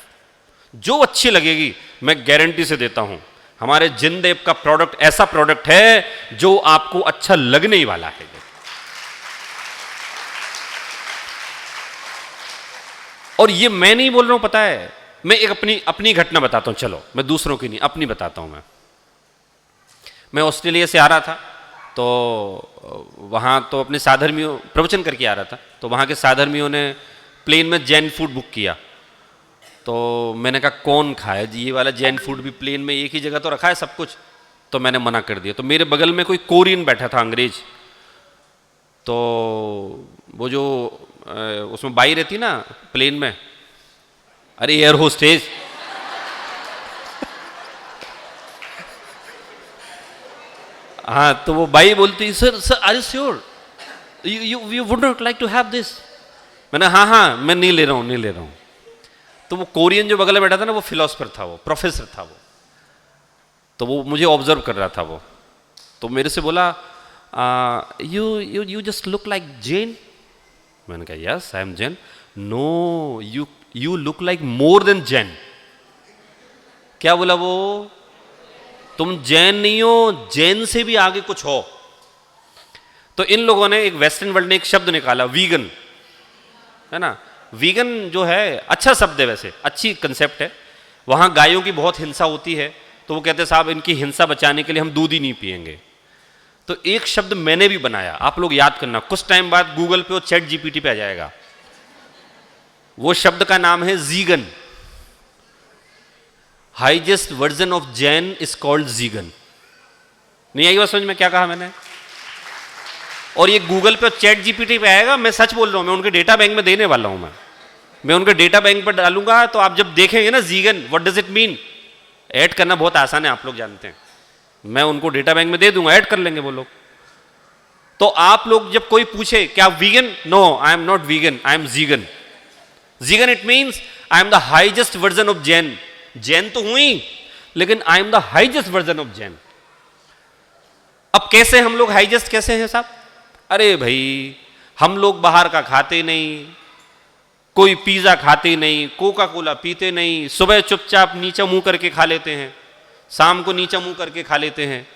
जो अच्छी लगेगी मैं गारंटी से देता हूं, हमारे जिनदेव का प्रोडक्ट ऐसा प्रोडक्ट है जो आपको अच्छा लगने ही वाला है। और ये मैं नहीं बोल रहा हूं, पता है, मैं एक अपनी घटना बताता हूं। चलो मैं दूसरों की नहीं, अपनी बताता हूं। मैं ऑस्ट्रेलिया से आ रहा था, तो वहां तो अपने साधर्मियों प्रवचन करके आ रहा था, तो वहां के साधर्मियों ने प्लेन में जैन फूड बुक किया। तो मैंने कहा कौन खाए जी ये वाला जैन फूड भी, प्लेन में एक ही जगह तो रखा है सब कुछ। तो मैंने मना कर दिया। तो मेरे बगल में कोई कोरियन बैठा था, अंग्रेज। तो वो जो उसमें बाई रहती ना प्लेन में, अरे एयर होस्टेस, हाँ, तो वो बाई बोलती, sir sir are you sure you would not like to have this. मैंने हाँ मैं नहीं ले रहा हूँ। तो वो कोरियन जो बगल में बैठा था ना, वो फिलोसफर था, वो प्रोफेसर था वो। तो वो मुझे ऑब्जर्व कर रहा था वो। तो मेरे से बोला you just look like Jain. मैंने कहा yes I am Jain. No you look like more then Jain. क्या बोला वो? तुम जैन नहीं हो, जैन से भी आगे कुछ हो। तो इन लोगों ने एक वेस्टर्न वर्ल्ड ने एक शब्द निकाला, वीगन, है ना। वीगन जो है अच्छा शब्द है, वैसे अच्छी कंसेप्ट है। वहां गायों की बहुत हिंसा होती है, तो वो कहते हैं साहब इनकी हिंसा बचाने के लिए हम दूध ही नहीं पिएंगे। तो एक शब्द मैंने भी बनाया, आप लोग याद करना, कुछ टाइम बाद गूगल पे और चैट जीपीटी पे आ जाएगा। वो शब्द का नाम है jegan. Highest version of Jain is called jegan. नहीं आई बात समझ में क्या कहा मैंने? और ये गूगल पे और चैट जीपीटी पे आएगा। मैं सच बोल रहा हूं, मैं उनके डेटा बैंक में देने वाला हूं। मैं उनके डेटा बैंक पर डालूंगा, तो आप जब देखेंगे ना jegan what does it mean, add करना बहुत आसान है, आप लोग जानते हैं। मैं उनको डेटा बैंक में दे दूंगा, ऐड कर लेंगे वो लोग। तो आप लोग जब कोई पूछे क्या vegan, no I am not vegan, I am jegan. Jegan it means I am the highest version of Jain. Jain तो हुई, लेकिन I am the highest version of Jain. अब कैसे हम लोग हाइजेस्ट कैसे हैं साहब? अरे भाई, हम लोग बाहर का खाते नहीं, कोई पिज्जा खाते नहीं, कोका कोला पीते नहीं, सुबह चुपचाप नीचा मुंह करके खा लेते हैं, शाम को नीचा मुंह करके खा लेते हैं,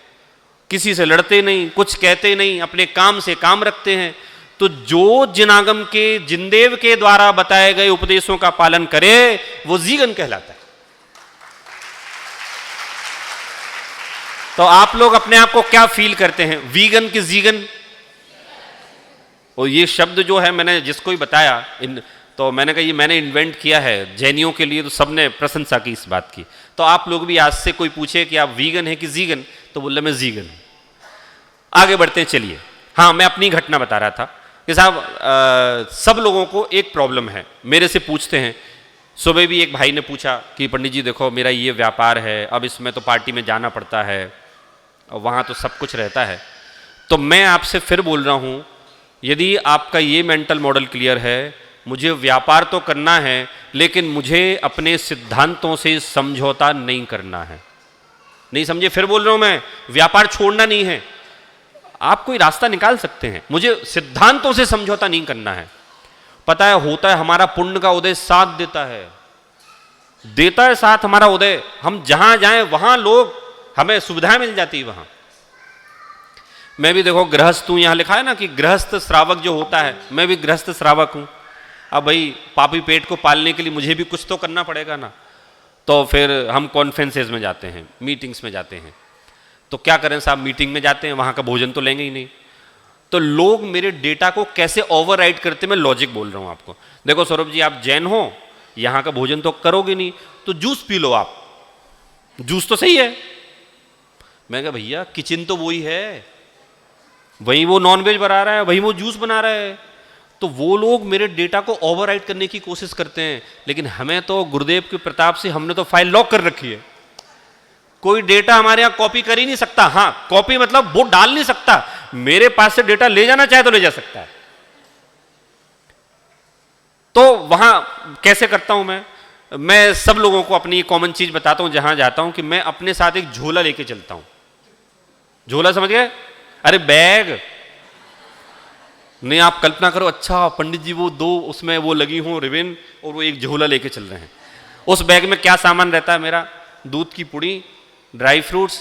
किसी से लड़ते नहीं, कुछ कहते नहीं, अपने काम से काम रखते हैं। तो जो जिनागम के जिनदेव के द्वारा बताए गए उपदेशों का पालन करे वो जीगन कहलाता है। तो आप लोग अपने आप को क्या फील करते हैं, वीगन कि जीगन? और ये शब्द जो है मैंने जिसको ही बताया, तो मैंने कहा ये मैंने इन्वेंट किया है जैनियों के लिए, तो सबने प्रशंसा की इस बात की। तो आप लोग भी आज से कोई पूछे कि आप वीगन है कि जीगन, तो बोले मैं जीगन। आगे बढ़ते हैं, चलिए। हाँ, मैं अपनी घटना बता रहा था कि साहब सब लोगों को एक प्रॉब्लम है, मेरे से पूछते हैं। सुबह भी एक भाई ने पूछा कि पंडित जी देखो मेरा ये व्यापार है, अब इसमें तो पार्टी में जाना पड़ता है, वहाँ तो सब कुछ रहता है। तो मैं आपसे फिर बोल रहा हूँ, यदि आपका ये मेंटल मॉडल क्लियर है, मुझे व्यापार तो करना है लेकिन मुझे अपने सिद्धांतों से समझौता नहीं करना है। नहीं समझे? फिर बोल रहा हूं मैं, व्यापार छोड़ना नहीं है, आप कोई रास्ता निकाल सकते हैं, मुझे सिद्धांतों से समझौता नहीं करना है। पता है होता है हमारा पुण्य का उदय साथ देता है साथ हमारा उदय। हम जहां जाएं वहां लोग हमें सुविधाएं मिल जाती है वहां। मैं भी देखो गृहस्थ हूं, यहां लिखा है ना कि गृहस्थ श्रावक जो होता है, मैं भी गृहस्थ श्रावक हूं। अब भाई पापी पेट को पालने के लिए मुझे भी कुछ तो करना पड़ेगा ना। तो फिर हम कॉन्फ्रेंसेज में जाते हैं, मीटिंग्स में जाते हैं। तो क्या करें साहब, मीटिंग में जाते हैं, वहां का भोजन तो लेंगे ही नहीं। तो लोग मेरे डेटा को कैसे ओवरराइड करते, मैं लॉजिक बोल रहा हूं आपको। देखो सौरभ जी, आप जैन हो, यहां का भोजन तो करोगे नहीं, तो जूस पी लो आप, जूस तो सही है। मैं कहा भैया किचन तो वही है, वही वो नॉनवेज बना रहा है, वही वो जूस बना रहा है। तो वो लोग मेरे डेटा को ओवरराइट करने की कोशिश करते हैं, लेकिन हमें तो गुरुदेव के प्रताप से हमने तो फाइल लॉक कर रखी है, कोई डेटा हमारे यहां कॉपी कर ही नहीं सकता। हां, कॉपी मतलब वो डाल नहीं सकता, मेरे पास से डेटा ले जाना चाहे तो ले जा सकता है। तो वहां कैसे करता हूं मैं सब लोगों को अपनी कॉमन चीज बताता हूं जहां जाता हूं, कि मैं अपने साथ एक झोला लेके चलता हूं। झोला समझ गए? अरे बैग, नहीं आप कल्पना करो, अच्छा पंडित जी वो दो उसमें वो लगी हों रिबन और वो एक झोला लेके चल रहे हैं। उस बैग में क्या सामान रहता है मेरा? दूध की पुड़ी, ड्राई फ्रूट्स,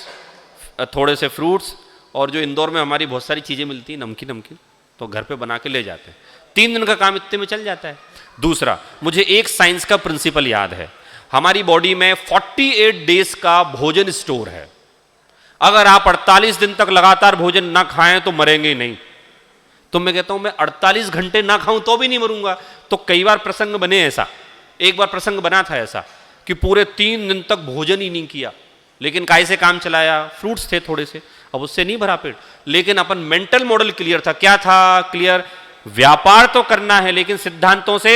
थोड़े से फ्रूट्स, और जो इंदौर में हमारी बहुत सारी चीज़ें मिलती हैं नमकीन नमकीन, तो घर पे बना के ले जाते हैं। 3 दिन का काम इतने में चल जाता है। दूसरा, मुझे एक साइंस का प्रिंसिपल याद है, हमारी बॉडी में 48 डेज का भोजन स्टोर है। अगर आप 48 दिन तक लगातार भोजन ना खाएं तो मरेंगे ही नहीं। तो मैं कहता हूं मैं 48 घंटे ना खाऊं तो भी नहीं मरूंगा। तो कई बार प्रसंग बने ऐसा, एक बार प्रसंग बना था ऐसा कि पूरे 3 दिन तक भोजन ही नहीं किया, लेकिन काय से काम चलाया, फ्रूट्स थे थोड़े से, अब उससे नहीं भरा पेट, लेकिन अपन मेंटल मॉडल क्लियर था। क्या था क्लियर? व्यापार तो करना है लेकिन सिद्धांतों से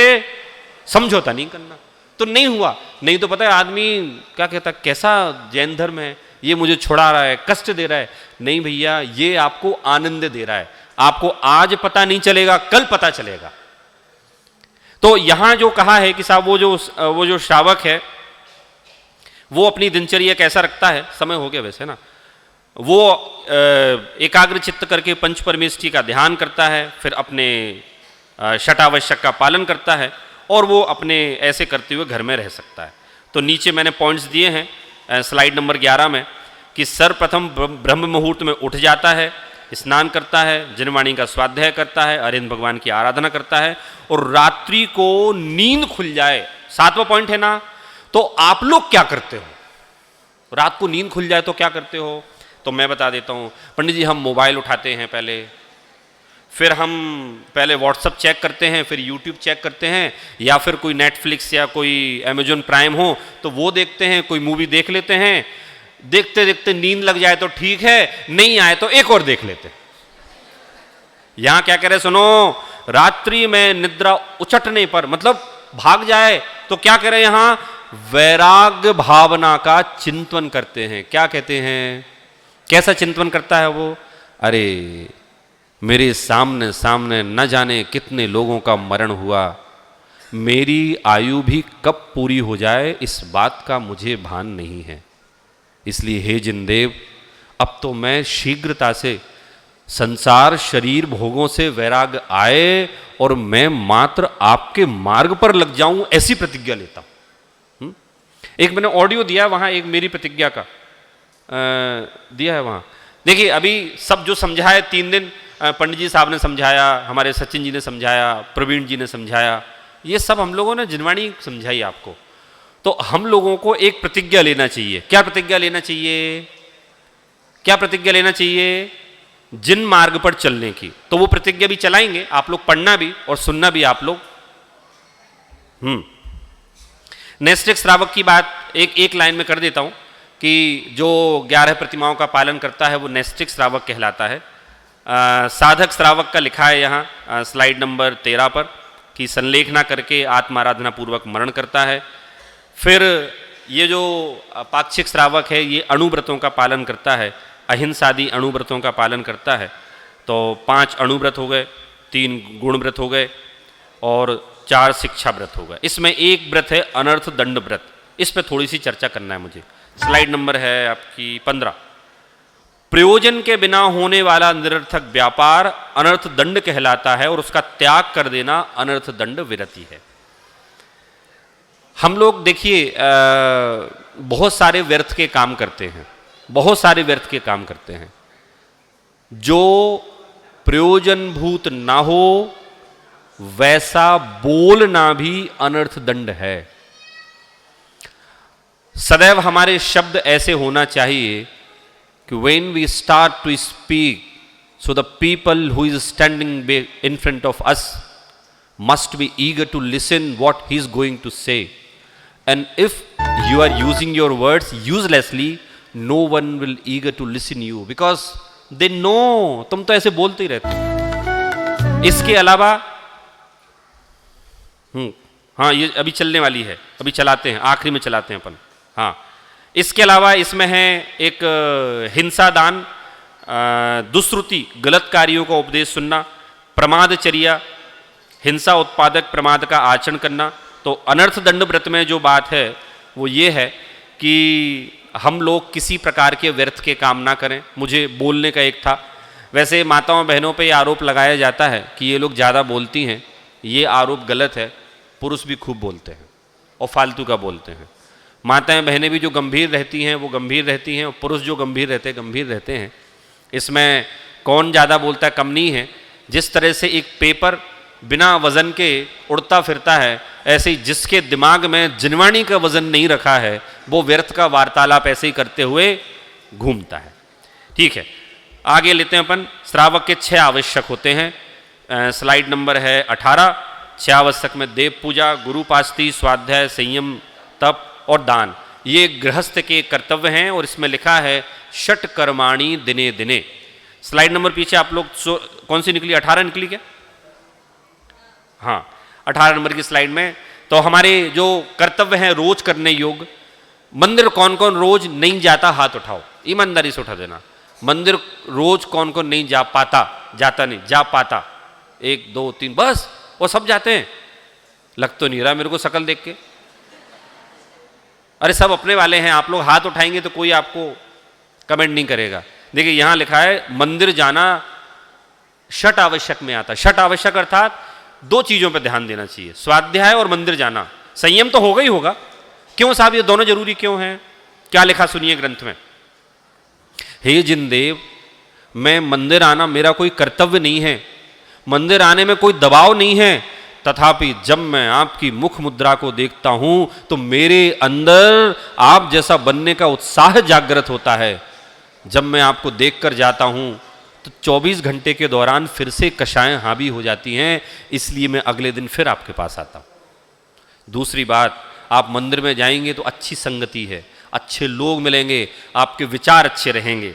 समझौता नहीं करना। तो नहीं हुआ। नहीं तो पता है आदमी क्या कहता, कैसा जैन धर्म है ये, मुझे छुड़ा रहा है, कष्ट दे रहा है। नहीं भैया, ये आपको आनंद दे रहा है। आपको आज पता नहीं चलेगा, कल पता चलेगा। तो यहां जो कहा है कि साहब वो जो श्रावक है वो अपनी दिनचर्या कैसा रखता है, समय हो गया वैसे ना, वो एकाग्र चित्त करके पंच परमेष्ठी का ध्यान करता है, फिर अपने शटावश्यक का पालन करता है, और वो अपने ऐसे करते हुए घर में रह सकता है। तो नीचे मैंने पॉइंट्स दिए हैं स्लाइड नंबर 11 में कि सर्वप्रथम ब्रह्म मुहूर्त में उठ जाता है, स्नान करता है, जनवाणी का स्वाध्याय करता है, अरिहंत भगवान की आराधना करता है, और रात्रि को नींद खुल जाए। 7वां पॉइंट है ना। तो आप लोग क्या करते हो? रात को नींद खुल जाए तो क्या करते हो? तो मैं बता देता हूं पंडित जी, हम मोबाइल उठाते हैं पहले, फिर हम पहले व्हाट्सअप चेक करते हैं, फिर यूट्यूब चेक करते हैं, या फिर कोई नेटफ्लिक्स या कोई अमेजोन प्राइम हो तो वो देखते हैं, कोई मूवी देख लेते हैं। देखते देखते नींद लग जाए तो ठीक है, नहीं आए तो एक और देख लेते हैं। यहां क्या कह रहे सुनो, रात्रि में निद्रा उचटने पर, मतलब भाग जाए, तो क्या कह रहे यहां? वैराग्य भावना का चिंतन करते हैं। क्या कहते हैं? कैसा चिंतन करता है वो? अरे मेरे सामने सामने न जाने कितने लोगों का मरण हुआ, मेरी आयु भी कब पूरी हो जाए इस बात का मुझे भान नहीं है। इसलिए हे जिनदेव, अब तो मैं शीघ्रता से संसार शरीर भोगों से वैराग्य आए और मैं मात्र आपके मार्ग पर लग जाऊं, ऐसी प्रतिज्ञा लेता हूं। एक मैंने ऑडियो दिया वहां, एक मेरी प्रतिज्ञा का दिया है वहां। देखिए अभी सब जो समझा है 3 दिन पंडित जी साहब ने समझाया, हमारे सचिन जी ने समझाया, प्रवीण जी ने समझाया, ये सब हम लोगों ने जिनवाणी समझाई आपको। तो हम लोगों को एक प्रतिज्ञा लेना चाहिए। क्या प्रतिज्ञा लेना चाहिए? क्या प्रतिज्ञा लेना चाहिए? जिन मार्ग पर चलने की। तो वो प्रतिज्ञा भी चलाएंगे आप लोग, पढ़ना भी और सुनना भी आप लोग। नैष्ठिक श्रावक की बात एक लाइन में कर देता हूं कि जो 11 प्रतिमाओं का पालन करता है वो नैष्ठिक श्रावक कहलाता है। साधक श्रावक का लिखा है यहाँ स्लाइड नंबर 13 पर कि संलेखना करके आत्माराधना पूर्वक मरण करता है। फिर ये जो पाक्षिक श्रावक है ये अणुव्रतों का पालन करता है, अहिंसादि अणुव्रतों का पालन करता है। तो 5 अणुव्रत हो गए, 3 गुण व्रत हो गए और 4 शिक्षा व्रत हो गए। इसमें एक व्रत है अनर्थ दंड व्रत, इस पर थोड़ी सी चर्चा करना है मुझे। स्लाइड नंबर है आपकी 15। प्रयोजन के बिना होने वाला निरर्थक व्यापार अनर्थ दंड कहलाता है और उसका त्याग कर देना अनर्थ दंड विरति है। हम लोग देखिए बहुत सारे व्यर्थ के काम करते हैं, बहुत सारे व्यर्थ के काम करते हैं। जो प्रयोजनभूत ना हो वैसा बोलना भी अनर्थ दंड है। सदैव हमारे शब्द ऐसे होना चाहिए कि when we start to speak, so the people who is standing in front of us must be eager to listen what he is going to say. And if you are using your words uselessly, no one will eager to listen you because they know तुम तो ऐसे बोलते ही रहते हो। इसके अलावा हाँ ये अभी चलने वाली है, अभी चलाते हैं, आखिरी में चलाते हैं अपन। हाँ इसके अलावा इसमें है एक हिंसा दान, दुष्श्रुति गलत कार्यों का उपदेश सुनना, प्रमादचर्या हिंसा उत्पादक प्रमाद का आचरण करना। तो अनर्थ दंड व्रत में जो बात है वो ये है कि हम लोग किसी प्रकार के व्यर्थ के काम ना करें। मुझे बोलने का एक था, वैसे माताओं बहनों पे ये आरोप लगाया जाता है कि ये लोग ज़्यादा बोलती हैं। ये आरोप गलत है। पुरुष भी खूब बोलते हैं और फालतू का बोलते हैं। माताएं बहनें भी जो गंभीर रहती हैं वो गंभीर रहती हैं, और पुरुष जो गंभीर रहते हैं। इसमें कौन ज़्यादा बोलता है कम नहीं है। जिस तरह से एक पेपर बिना वज़न के उड़ता फिरता है, ऐसे ही जिसके दिमाग में जिनवाणी का वज़न नहीं रखा है वो व्यर्थ का वार्तालाप ऐसे ही करते हुए घूमता है। ठीक है, आगे लेते हैं अपन। श्रावक के 6 आवश्यक होते हैं। स्लाइड नंबर है 18। 6 आवश्यक में देव पूजा, गुरुपास्ती, स्वाध्याय, संयम, तप और दान, ये गृहस्थ के कर्तव्य हैं। और इसमें लिखा है षट कर्माणि दिने दिने। स्लाइड नंबर पीछे आप लोग कौन सी निकली? 18 निकली क्या? हाँ, 18 नंबर की स्लाइड में तो हमारे जो कर्तव्य हैं रोज करने योग्य। मंदिर कौन कौन रोज नहीं जाता? हाथ उठाओ, ईमानदारी से उठा देना। मंदिर रोज कौन कौन नहीं जा पाता? 1 2 3, बस वो सब जाते हैं। लग तो नहीं रहा मेरे को शकल देख के। अरे सब अपने वाले हैं। आप लोग हाथ उठाएंगे तो कोई आपको कमेंट नहीं करेगा। देखिए यहां लिखा है मंदिर जाना षट आवश्यक में आता। षट आवश्यक अर्थात 2 चीजों पर ध्यान देना चाहिए, स्वाध्याय और मंदिर जाना। संयम तो होगा ही होगा। क्यों साहब ये दोनों जरूरी क्यों हैं? क्या लिखा सुनिए ग्रंथ में। हे जिनदेव, मैं मंदिर आना मेरा कोई कर्तव्य नहीं है, मंदिर आने में कोई दबाव नहीं है, तथापि जब मैं आपकी मुख मुद्रा को देखता हूं तो मेरे अंदर आप जैसा बनने का उत्साह जागृत होता है। जब मैं आपको देखकर जाता हूं तो 24 घंटे के दौरान फिर से कषायें हावी हो जाती हैं, इसलिए मैं अगले दिन फिर आपके पास आता हूं। दूसरी बात, आप मंदिर में जाएंगे तो अच्छी संगति है, अच्छे लोग मिलेंगे, आपके विचार अच्छे रहेंगे।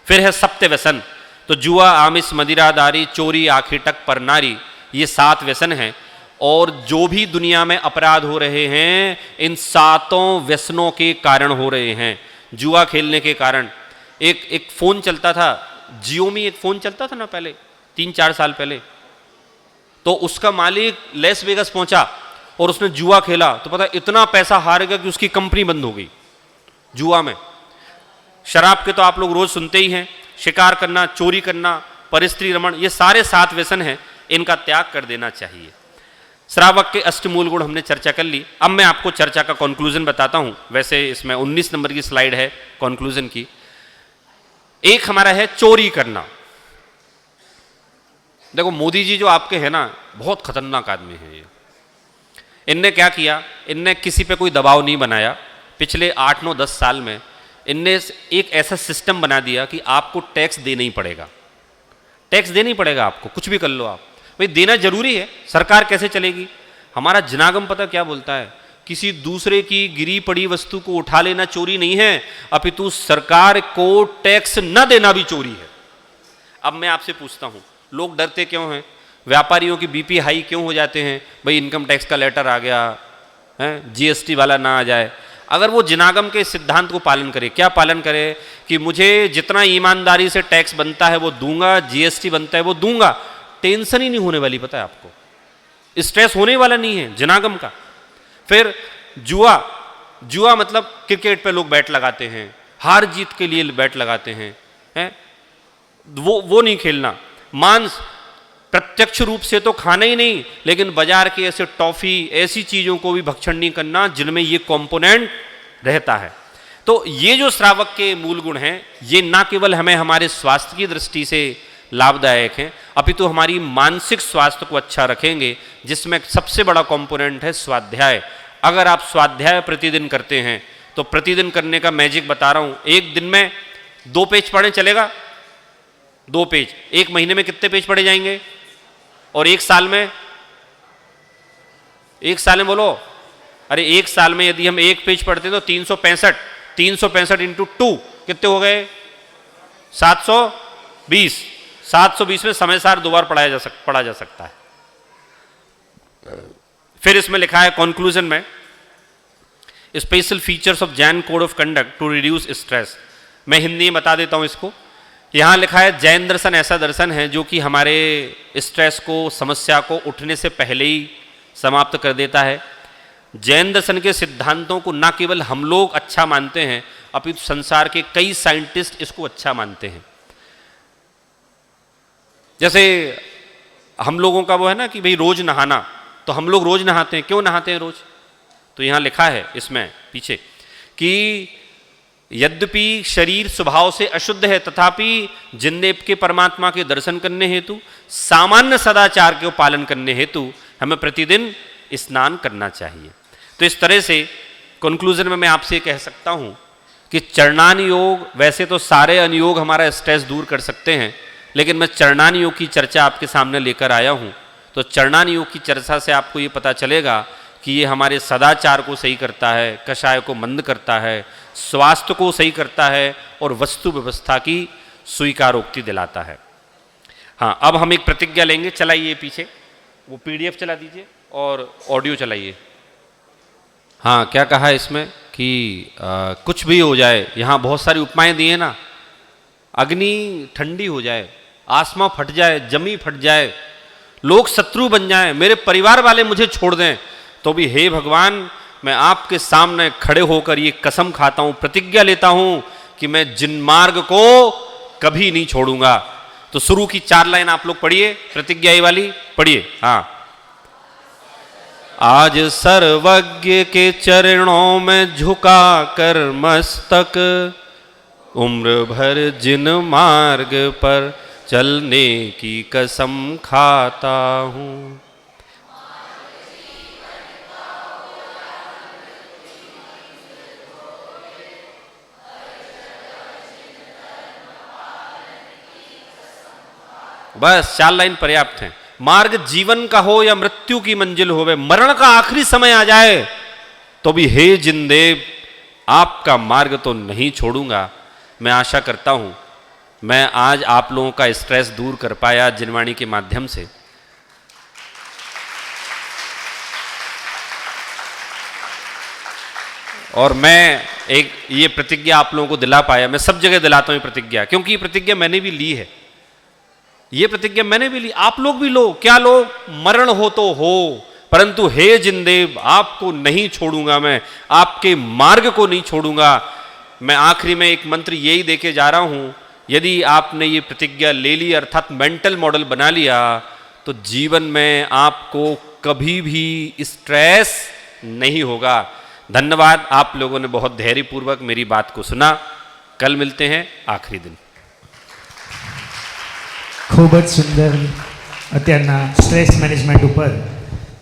फिर है सप्त व्यसन, तो जुआ, आमिष, मदिरादारी, चोरी, आखेटक, परनारी, ये 7 व्यसन हैं। और जो भी दुनिया में अपराध हो रहे हैं इन 7 व्यसनों के कारण हो रहे हैं। जुआ खेलने के कारण एक फोन चलता था, जियोमी एक फोन चलता था ना पहले, 3-4 साल पहले, तो उसका मालिक लेस वेगस पहुंचा और उसने जुआ खेला तो पता इतना पैसा हार गया कि उसकी कंपनी बंद हो गई जुआ में। शराब के तो आप लोग रोज सुनते ही हैं, शिकार करना, चोरी करना, परिस्त्री रमण, ये सारे 7 व्यसन हैं, इनका त्याग कर देना चाहिए। श्रावक के अष्टमूल गुण हमने चर्चा कर ली। अब मैं आपको चर्चा का कंक्लूजन बताता हूं। वैसे इसमें 19 नंबर की स्लाइड है कंक्लूजन की। एक हमारा है चोरी करना। देखो मोदी जी जो आपके हैं ना, बहुत खतरनाक आदमी है ये। इनने क्या किया, इनने किसी पे कोई दबाव नहीं बनाया। पिछले 8, 9, 10 साल में इनने एक ऐसा सिस्टम बना दिया कि आपको टैक्स देना ही पड़ेगा। टैक्स देना ही पड़ेगा आपको, कुछ भी कर लो आप, भाई देना जरूरी है। सरकार कैसे चलेगी? हमारा जनागम पता क्या बोलता है, किसी दूसरे की गिरी पड़ी वस्तु को उठा लेना चोरी नहीं है, अपितु सरकार को टैक्स न देना भी चोरी है। अब मैं आपसे पूछता हूं, लोग डरते क्यों हैं? व्यापारियों की बीपी हाई क्यों हो जाते हैं? भाई इनकम टैक्स का लेटर आ गया है, जीएसटी वाला ना आ जाए। अगर वो जनागम के सिद्धांत को पालन करे, क्या पालन करे कि मुझे जितना ईमानदारी से टैक्स बनता है वो दूंगा, जीएसटी बनता है वो दूंगा, टेंशन ही नहीं होने वाली, पता है आपको, स्ट्रेस होने वाला नहीं है जनागम का। फिर जुआ, जुआ मतलब क्रिकेट पे लोग बैट लगाते हैं, हार जीत के लिए बैट लगाते हैं, वो नहीं खेलना। मांस प्रत्यक्ष रूप से तो खाना ही नहीं, लेकिन बाजार के ऐसे टॉफी, ऐसी चीजों को भी भक्षण नहीं करना जिनमें ये कंपोनेंट रहता है। तो ये जो श्रावक के मूल गुण हैं, ये ना केवल हमें हमारे स्वास्थ्य की दृष्टि से लाभदायक हैं, अपितु हमारी मानसिक स्वास्थ्य को अच्छा रखेंगे, जिसमें सबसे बड़ा कंपोनेंट है स्वाध्याय। अगर आप स्वाध्याय प्रतिदिन करते हैं तो प्रतिदिन करने का मैजिक बता रहा हूं, एक दिन में 2 पेज पढ़ें चलेगा, 2 पेज। 1 महीने में कितने पेज पढ़े जाएंगे? और 1 साल में, 1 साल में बोलो, अरे 1 साल में यदि हम 1 पेज पढ़ते हैं तो 365 इंटू 2 कितने हो गए? 720। 720 में समय सार 2 बार पढ़ा जा सकता है। फिर इसमें लिखा है कंक्लूजन में, special features of Jain code of conduct to reduce stress. मैं हिंदी में बता देता हूं इसको। यहां लिखा है जैन दर्शन ऐसा दर्शन है जो कि हमारे स्ट्रेस को, समस्या को उठने से पहले ही समाप्त कर देता है। जैन दर्शन के सिद्धांतों को न केवल हम लोग अच्छा मानते हैं, अपितु संसार के कई साइंटिस्ट इसको अच्छा मानते हैं। जैसे हम लोगों का वो है ना कि भाई रोज नहाना, तो हम लोग रोज नहाते हैं, क्यों नहाते हैं रोज? तो यहां लिखा है इसमें पीछे कि यद्यपि शरीर स्वभाव से अशुद्ध है, तथापि जिनदेव के परमात्मा के दर्शन करने हेतु, सामान्य सदाचार के पालन करने हेतु हमें प्रतिदिन स्नान करना चाहिए। तो इस तरह से कंक्लूजन में मैं आपसे कह सकता हूं कि चरणान योग, वैसे तो सारे अनुयोग हमारा स्ट्रेस दूर कर सकते हैं, लेकिन मैं चरणान योग की चर्चा आपके सामने लेकर आया हूं। तो चरणान योग की चर्चा से आपको ये पता चलेगा कि ये हमारे सदाचार को सही करता है, कषाय को मंद करता है, स्वास्थ्य को सही करता है और वस्तु व्यवस्था की स्वीकारोक्ति दिलाता है। हाँ, अब हम एक प्रतिज्ञा लेंगे। चलाइए पीछे वो पीडीएफ चला दीजिए और ऑडियो चलाइए। हाँ, क्या कहा है इसमें कि कुछ भी हो जाए, यहाँ बहुत सारी उपमाएं दी हैं ना, अग्नि ठंडी हो जाए, आसमां फट जाए, जमी फट जाए, लोग शत्रु बन जाएं, मेरे परिवार वाले मुझे छोड़ दें, तो भी हे भगवान, मैं आपके सामने खड़े होकर ये कसम खाता हूं, प्रतिज्ञा लेता हूं कि मैं जिन मार्ग को कभी नहीं छोड़ूंगा। तो शुरू की 4 लाइन आप लोग पढ़िए, प्रतिज्ञा ये वाली पढ़िए। हाँ, आज सर्वज्ञ के चरणों में झुका कर मस्तक, उम्र भर जिन मार्ग पर चलने की कसम खाता हूं। बस 4 लाइन पर्याप्त है। मार्ग जीवन का हो या मृत्यु की मंजिल हो, मरण का आखिरी समय आ जाए तो भी हे जिनदेव, आपका मार्ग तो नहीं छोड़ूंगा। मैं आशा करता हूं मैं आज आप लोगों का स्ट्रेस दूर कर पाया जिनवाणी के माध्यम से। और मैं एक ये प्रतिज्ञा आप लोगों को दिला पाया। मैं सब जगह दिलाता हूं ये प्रतिज्ञा, क्योंकि ये प्रतिज्ञा मैंने भी ली है, ये प्रतिज्ञा मैंने भी ली, आप लोग भी लो। क्या लो? मरण हो तो हो, परंतु हे जिनदेव, आपको नहीं छोड़ूंगा, मैं आपके मार्ग को नहीं छोड़ूंगा। मैं आखिरी में एक मंत्र यही देके जा रहा हूं, यदि आपने ये प्रतिज्ञा ले ली, अर्थात मेंटल मॉडल बना लिया, तो जीवन में आपको कभी भी स्ट्रेस नहीं होगा। धन्यवाद, आप लोगों ने बहुत धैर्यपूर्वक मेरी बात को सुना। कल मिलते हैं आखिरी दिन। ખૂબ જ સુંદર અત્યારના સ્ટ્રેસ મેનેજમેન્ટ ઉપર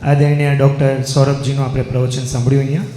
આદરણીય ડૉક્ટર સૌરભજીનું આપણે પ્રવચન સાંભળ્યું અહીંયા।